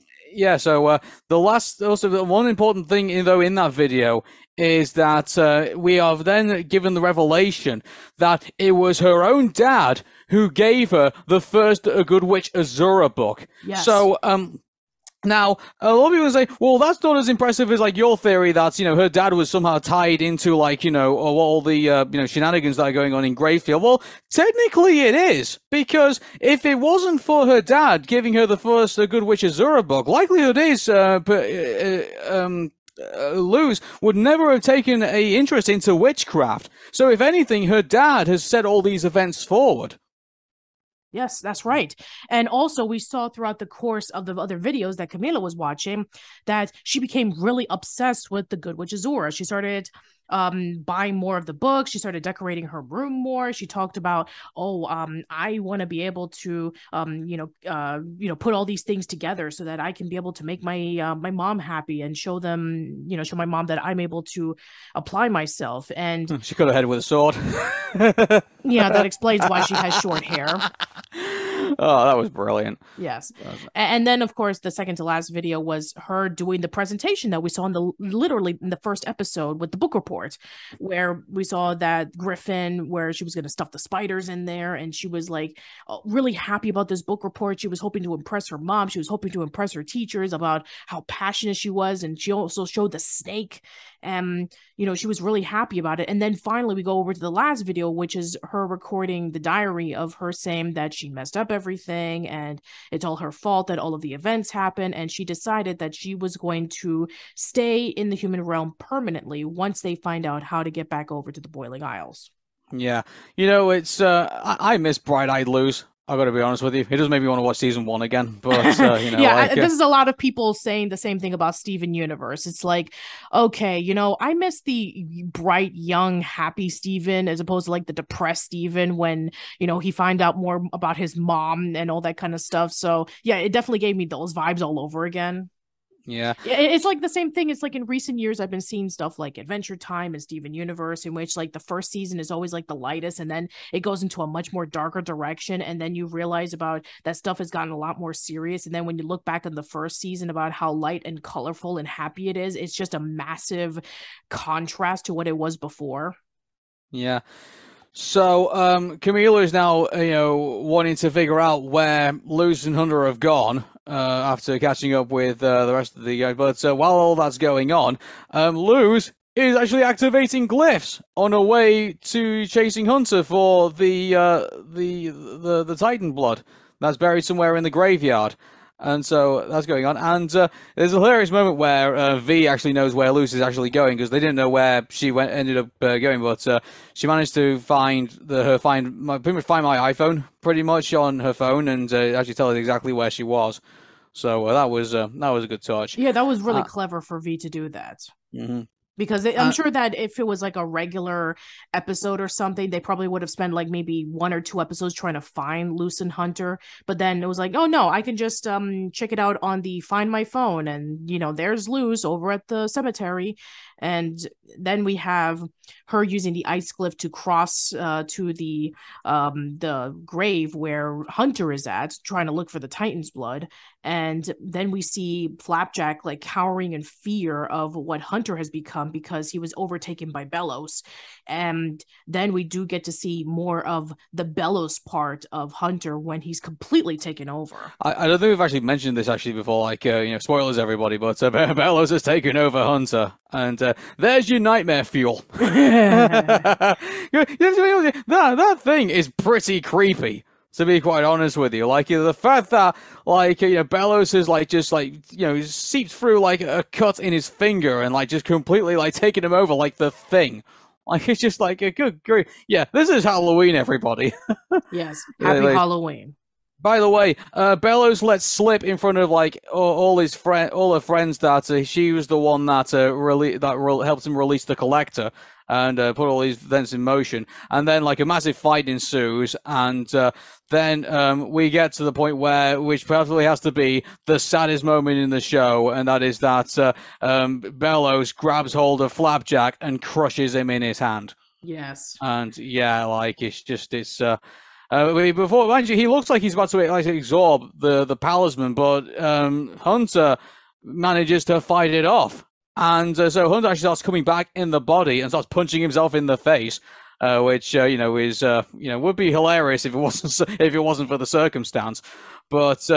one important thing in that video is that we are then given the revelation that it was her own dad who gave her the first Good Witch Azura book. Yes. So now, a lot of people say, well, that's not as impressive as, your theory that, her dad was somehow tied into, all the, shenanigans that are going on in Greyfield. Well, technically it is, because if it wasn't for her dad giving her the first Good Witch Azura book, likelihood is, Luz would never have taken an interest into witchcraft. So, if anything, her dad has set all these events forward. Yes, that's right. And also, we saw throughout the course of the other videos that Camilla was watching that she became really obsessed with the Good Witch Azura. She started buying more of the books. She started decorating her room more. She talked about, I want to be able to, put all these things together so that I can be able to make my my mom happy and show my mom that I'm able to apply myself. And she got her head with a sword. Yeah, that explains why she has short hair. Oh, that was brilliant. Yes. And then, of course, the second to last video was her doing the presentation that we saw literally in the first episode with the book report, where we saw that Griffin, where she was going to stuff the spiders in there. And she was like really happy about this book report. She was hoping to impress her mom. She was hoping to impress her teachers about how passionate she was. And she also showed the snake. And, you know, she was really happy about it. And then finally we go over to the last video, which is her recording the diary of her saying that she messed up everything and it's all her fault that all of the events happened. And she decided that she was going to stay in the human realm permanently once they find out how to get back over to the Boiling Isles. Yeah. You know, it's, I miss Bright-Eyed Luz. I got to be honest with you. It does make me want to watch season 1 again, but you know, yeah, like, this is a lot of people saying the same thing about Steven Universe. It's like, okay, you know, I miss the bright, young, happy Steven as opposed to like the depressed Steven when, you know, he find out more about his mom and all that kind of stuff. So yeah, it definitely gave me those vibes all over again. Yeah, it's like the same thing. It's like in recent years I've been seeing stuff like Adventure Time and Steven Universe, in which like the first season is always like the lightest and then it goes into a much more darker direction, and then you realize about that stuff has gotten a lot more serious, and then when you look back on the first season about how light and colorful and happy it is, it's just a massive contrast to what it was before. Yeah. So Camilla is now, you know, wanting to figure out where Luz and Hunter have gone after catching up with the rest of the guys. But while all that's going on, Luz is actually activating glyphs on her way to chasing Hunter for the Titan blood that's buried somewhere in the graveyard. And so that's going on. And there's a hilarious moment where V actually knows where Luz is actually going, because they didn't know where she ended up going. But she managed to find my iPhone pretty much on her phone, and actually tell us exactly where she was. So that was a good touch. Yeah, that was really clever for V to do that. Mm-hmm. Because I'm sure that if it was like a regular episode or something, they probably would have spent like maybe 1 or 2 episodes trying to find Luz and Hunter. But then it was like, oh no, I can just check it out on the Find My Phone, and you know, there's Luz over at the cemetery. And then we have her using the ice glyph to cross to the grave where Hunter is at, trying to look for the Titan's blood. And then we see Flapjack like cowering in fear of what Hunter has become because he was overtaken by Bellows. And then we do get to see more of the Bellows part of Hunter when he's completely taken over. I don't think we've actually mentioned this actually before, like, you know, spoilers everybody, but Bellows has taken over Hunter. And there's your nightmare fuel. That thing is pretty creepy, to be quite honest with you. Like, you know, the fact that, like, you know, Bellows has, like, just, like, you know, seeped through, like, a cut in his finger and, like, just completely, like, taking him over like the Thing. Like, it's just like a good grief. Yeah, this is Halloween, everybody. Yes, happy Halloween. By the way, Bellows lets slip in front of like all her friends that she was the one that helped him release the Collector and put all these events in motion. And then like a massive fight ensues, and then we get to the point which probably has to be the saddest moment in the show, and that is that Bellows grabs hold of Flapjack and crushes him in his hand. Yes. And yeah, like it's. Before, mind you, he looks like he's about to like absorb the talisman, but Hunter manages to fight it off, and so Hunter actually starts coming back in the body and starts punching himself in the face, which you know is would be hilarious if it wasn't for the circumstance, but.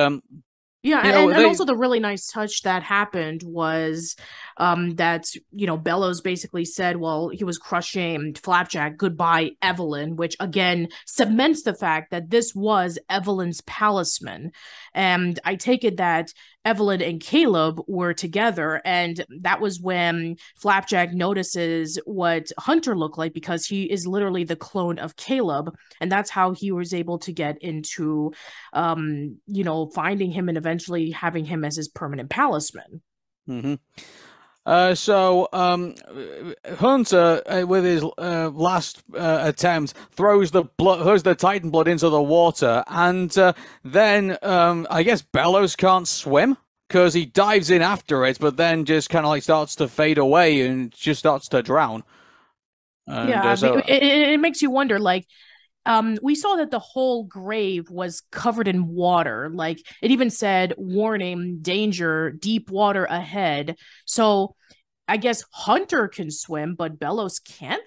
Yeah, and also the really nice touch that happened was that, you know, Bellows basically said, well, he was crushing Flapjack, goodbye, Evelyn, which again cements the fact that this was Evelyn's talisman. And I take it that Evelyn and Caleb were together, and that was when Flapjack notices what Hunter looked like, because he is literally the clone of Caleb, and that's how he was able to get into you know, finding him and eventually having him as his permanent talisman. Mm-hmm. So Hunter, with his last attempt, throws the Titan blood into the water, and then I guess Bellows can't swim because he dives in after it, but then just kind of like starts to fade away and just starts to drown. And, yeah, it makes you wonder, like, we saw that the whole grave was covered in water. Like it even said, warning, danger, deep water ahead. So I guess Hunter can swim, but Bellows can't?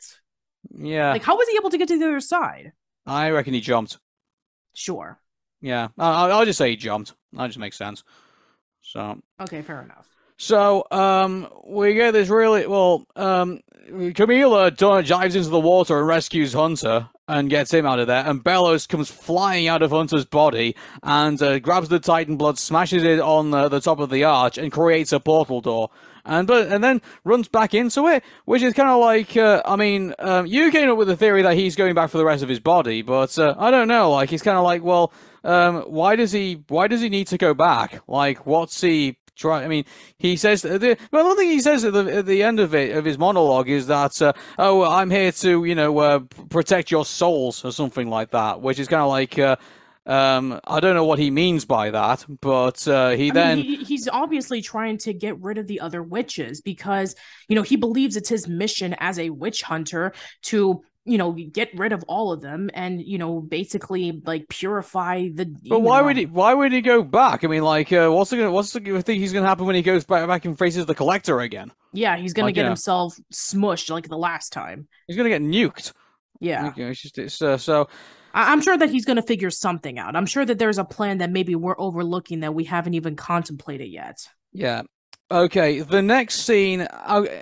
Yeah. Like, how was he able to get to the other side? I reckon he jumped. Sure. Yeah. I'll just say he jumped. That just makes sense. So. Okay, fair enough. So, we get this really, Camilla dives into the water and rescues Hunter and gets him out of there, and Bellows comes flying out of Hunter's body and grabs the Titan blood, smashes it on the top of the arch, and creates a portal door. And then runs back into it, which is kind of like, you came up with the theory that he's going back for the rest of his body, but I don't know, like, he's kind of like, well, why does he need to go back? Like, what's he try? I mean, he says one thing he says at the end of his monologue is that, I'm here to protect your souls or something like that, which is kind of like. I don't know what he means by that, but he's obviously trying to get rid of the other witches because, he believes it's his mission as a witch hunter to, get rid of all of them and, basically like purify the. But why would he go back? I mean, like, what's the thing he's gonna happen when he goes back and faces the Collector again? Yeah, he's gonna get himself smushed like the last time. He's gonna get nuked. Yeah, so. I'm sure that he's going to figure something out. I'm sure that there's a plan that maybe we're overlooking that we haven't even contemplated yet. Yeah. Okay, the next scene,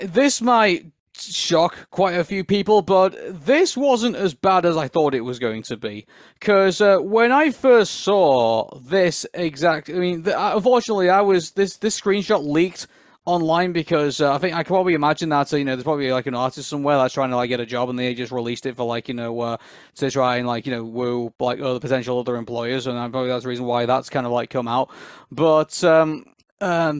this might shock quite a few people, but this wasn't as bad as I thought it was going to be. Because when I first saw this unfortunately, this screenshot leaked online because I think I can probably imagine that there's probably like an artist somewhere that's trying to like get a job and they just released it for like to try and like woo like other potential other employers, and probably that's the reason why that's kind of like come out. But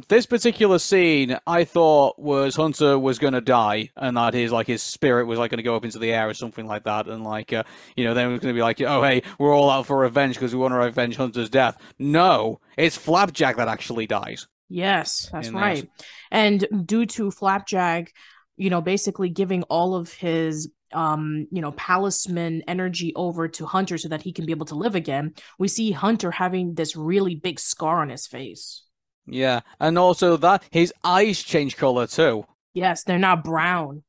this particular scene I thought was Hunter was gonna die and that his spirit was like gonna go up into the air or something like that, and like then it was gonna be like, oh hey, we're all out for revenge because we want to revenge Hunter's death. No, it's Flapjack that actually dies. Yes, that's right. And due to Flapjack, basically giving all of his, palisman energy over to Hunter so that he can be able to live again, we see Hunter having this really big scar on his face. Yeah, and also that his eyes change color too. Yes, they're now brown.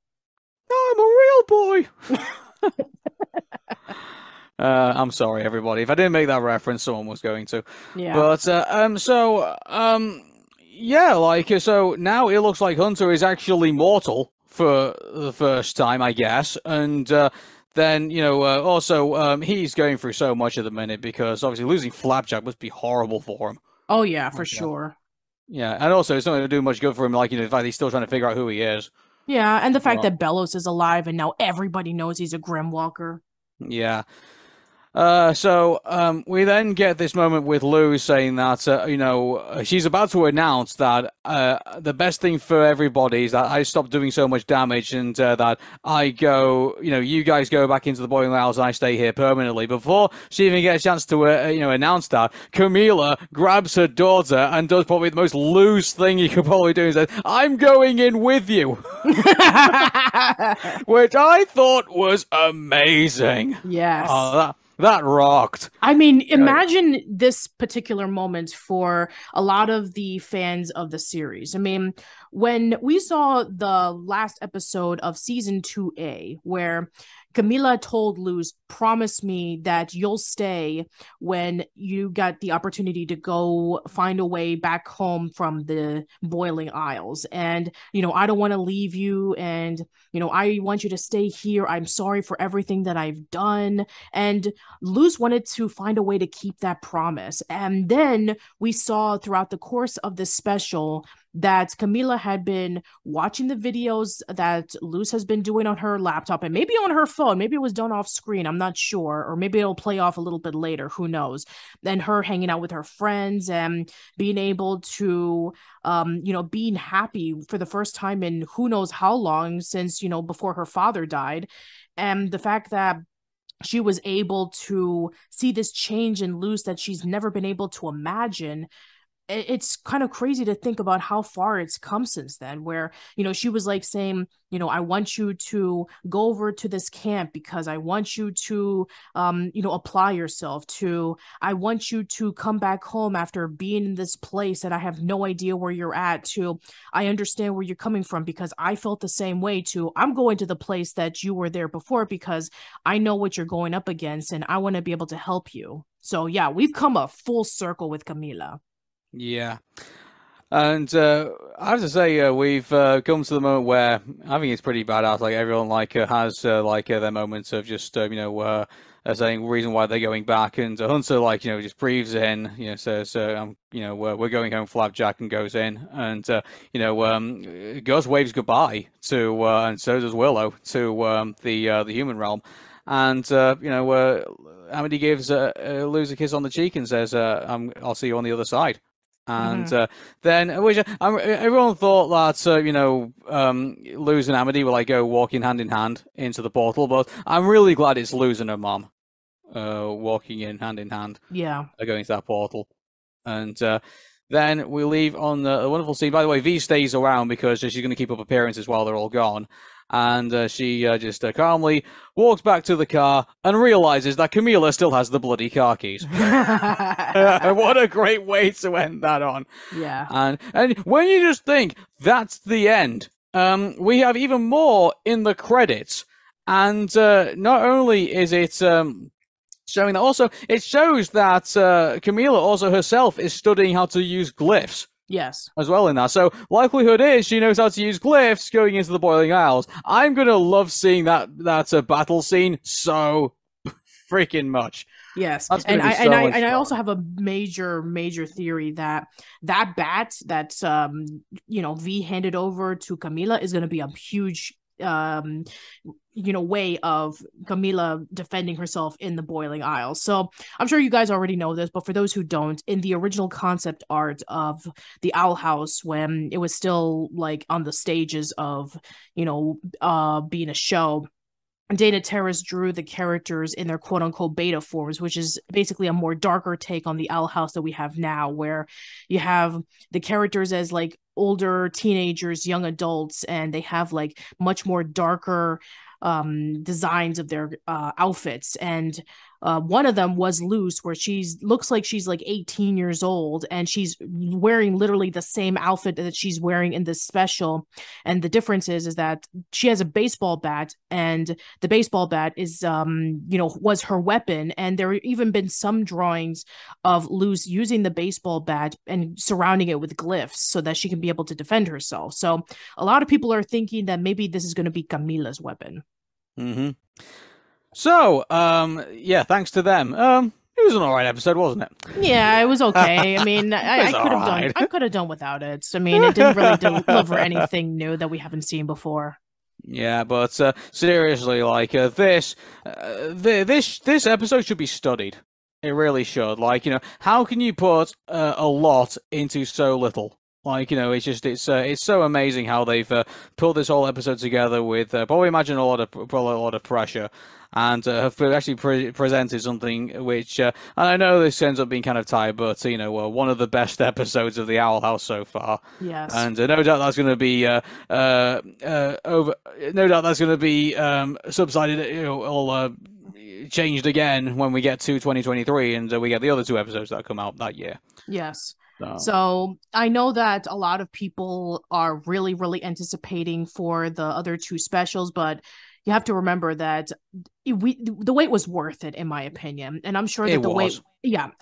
I'm a real boy. I'm sorry, everybody. If I didn't make that reference, someone was going to. Yeah. But so now it looks like Hunter is actually mortal for the first time, I guess, and then also he's going through so much at the minute because obviously losing Flapjack must be horrible for him. Oh yeah, for sure. Yeah, and also it's not going to do much good for him. Like the fact he's still trying to figure out who he is. Yeah, and the fact that Bellows is alive and now everybody knows he's a Grimwalker. Yeah. So we then get this moment with Luz saying that, she's about to announce that the best thing for everybody is that I stop doing so much damage and that I go, you guys go back into the boiling house and I stay here permanently. Before she even gets a chance to, announce that, Camilla grabs her daughter and does probably the most Luz thing you could probably do and says, I'm going in with you. Which I thought was amazing. Yes. That rocked. I mean, imagine this particular moment for a lot of the fans of the series. I mean, when we saw the last episode of season 2A, where Camilla told Luz, promise me that you'll stay when you got the opportunity to go find a way back home from the Boiling Isles. And, I don't want to leave you. And, I want you to stay here. I'm sorry for everything that I've done. And Luz wanted to find a way to keep that promise. And then we saw throughout the course of this special that Camilla had been watching the videos that Luz has been doing on her laptop and maybe on her phone. Maybe it was done off screen. I'm not sure. Or maybe it'll play off a little bit later. Who knows? And her hanging out with her friends and being able to, being happy for the first time in who knows how long since, before her father died. And the fact that she was able to see this change in Luz that she's never been able to imagine. it's kind of crazy to think about how far it's come since then, where, she was like saying, I want you to go over to this camp because I want you to, apply yourself, to, I want you to come back home after being in this place that I have no idea where you're at, to, I understand where you're coming from because I felt the same way, to, I'm going to the place that you were there before because I know what you're going up against and I want to be able to help you. So yeah, we've come a full circle with Camilla. Yeah. And I have to say, we've come to the moment where I think it's pretty badass. Like everyone has their moments of just saying reason why they're going back, and Hunter just breathes in, says we're going home, Flapjack, and goes in, and Gus waves goodbye to and so does Willow to the human realm, and Amity gives Luz a kiss on the cheek and says I'll see you on the other side. And then, everyone thought that Luz and Amity will go walking hand in hand into the portal, but I'm really glad it's Luz and her mom walking in hand, going into that portal. And then we leave on a wonderful scene. By the way, V stays around because she's going to keep up appearances while they're all gone. And she just calmly walks back to the car and realizes that Camilla still has the bloody car keys. What a great way to end that on. Yeah. And when you just think that's the end, we have even more in the credits. And not only is it showing that, also it shows that Camilla also herself is studying how to use glyphs. Yes. As well in that. So likelihood is she knows how to use glyphs going into the Boiling Isles. I'm going to love seeing that battle scene so freaking much. Yes. And I also have a major theory that bat that V handed over to Camilla is going to be a huge way of Camilla defending herself in the Boiling Isles. So I'm sure you guys already know this, but for those who don't, in the original concept art of the Owl House, when it was still on the stages of being a show, Dana Terrace drew the characters in their quote-unquote beta forms, which is basically a more darker take on the Owl House that we have now, where you have the characters as older teenagers, young adults, and they have much more darker designs of their outfits. And one of them was Luz, where looks like she's 18 years old, and she's wearing literally the same outfit that she's wearing in this special. And the difference is that she has a baseball bat, and the baseball bat is was her weapon. And there have even been some drawings of Luz using the baseball bat and surrounding it with glyphs so that she can be able to defend herself. So a lot of people are thinking that maybe this is going to be Camilla's weapon. So, thanks to them. It was an alright episode, wasn't it? Yeah, it was okay. I mean, I could have done without it. I mean, it didn't really deliver anything new that we haven't seen before. Yeah, but seriously, this episode should be studied. It really should. How can you put a lot into so little? It's so amazing how they've pulled this whole episode together with probably imagine a lot of pressure, and have actually presented something which, and I know this ends up being kind of tight, but one of the best episodes of the Owl House so far. Yes. And no doubt that's going to be subsided, all changed again when we get to 2023 and we get the other two episodes that come out that year. Yes. So I know that a lot of people are really, really anticipating for the other two specials, but you have to remember that the wait was worth it, in my opinion. And I'm sure that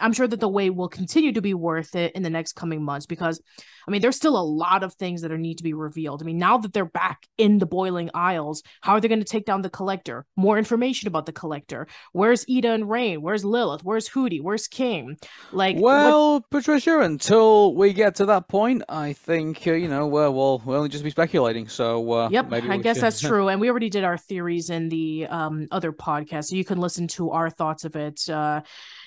I'm sure that the wait will continue to be worth it in the next coming months, because there's still a lot of things that need to be revealed. Now that they're back in the Boiling Isles, how are they going to take down the Collector? More information about the Collector. Where's Ida and Rain? Where's Lilith? Where's Hootie? Where's King? Patricia, until we get to that point, I think we'll only just be speculating. So yep, I guess that's true. And we already did our theories in the other podcast, so you can listen to our thoughts of it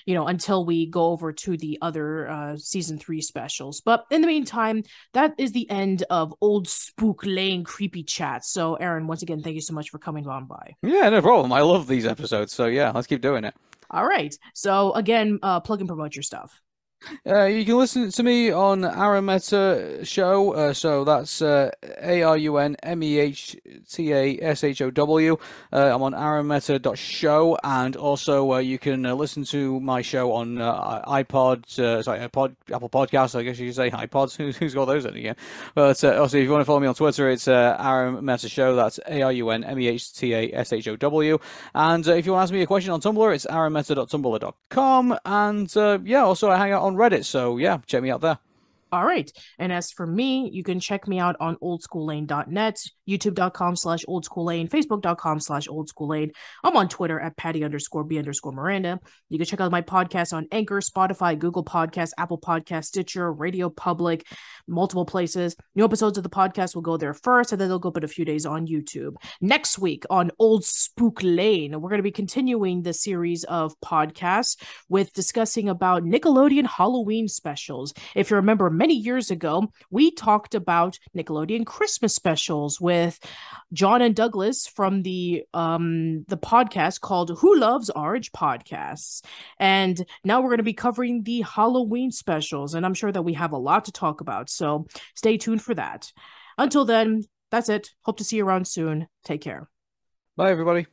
until we go over to the other season 3 specials. But in the meantime, that is the end of Old Spook Lane Creepy Chat. So Aaron, once again, thank you so much for coming on by. Yeah, no problem. I love these episodes, so yeah, let's keep doing it. All right, so again, plug and promote your stuff. You can listen to me on Arun Mehta Show. So that's ARUNMEHTASHOW. I'm on arunmehta.show, and also you can listen to my show on iPods, Apple Podcasts, I guess you could say iPods. Who's got those in again? But also, if you want to follow me on Twitter, it's Arun Mehta Show. That's ARUNMEHTASHOW. And if you want to ask me a question on Tumblr, it's arunmehta.tumblr.com. And yeah, also I hang out on Reddit, so yeah, check me out there. All right. And as for me, you can check me out on oldschoollane.net, youtube.com/oldschoollane, facebook.com/oldschoollane. I'm on Twitter at Patty_B_Miranda. You can check out my podcast on Anchor, Spotify, Google Podcasts, Apple Podcasts, Stitcher, Radio Public, multiple places. New episodes of the podcast will go there first, and then they'll go up in a few days on YouTube. Next week on Old Spook Lane, we're going to be continuing the series of podcasts with discussing about Nickelodeon Halloween specials. If you remember, many years ago, we talked about Nickelodeon Christmas specials with John and Douglas from the podcast called Who Loves Orange Podcasts. And now we're going to be covering the Halloween specials, and I'm sure that we have a lot to talk about, so stay tuned for that. Until then, that's it. Hope to see you around soon. Take care. Bye, everybody.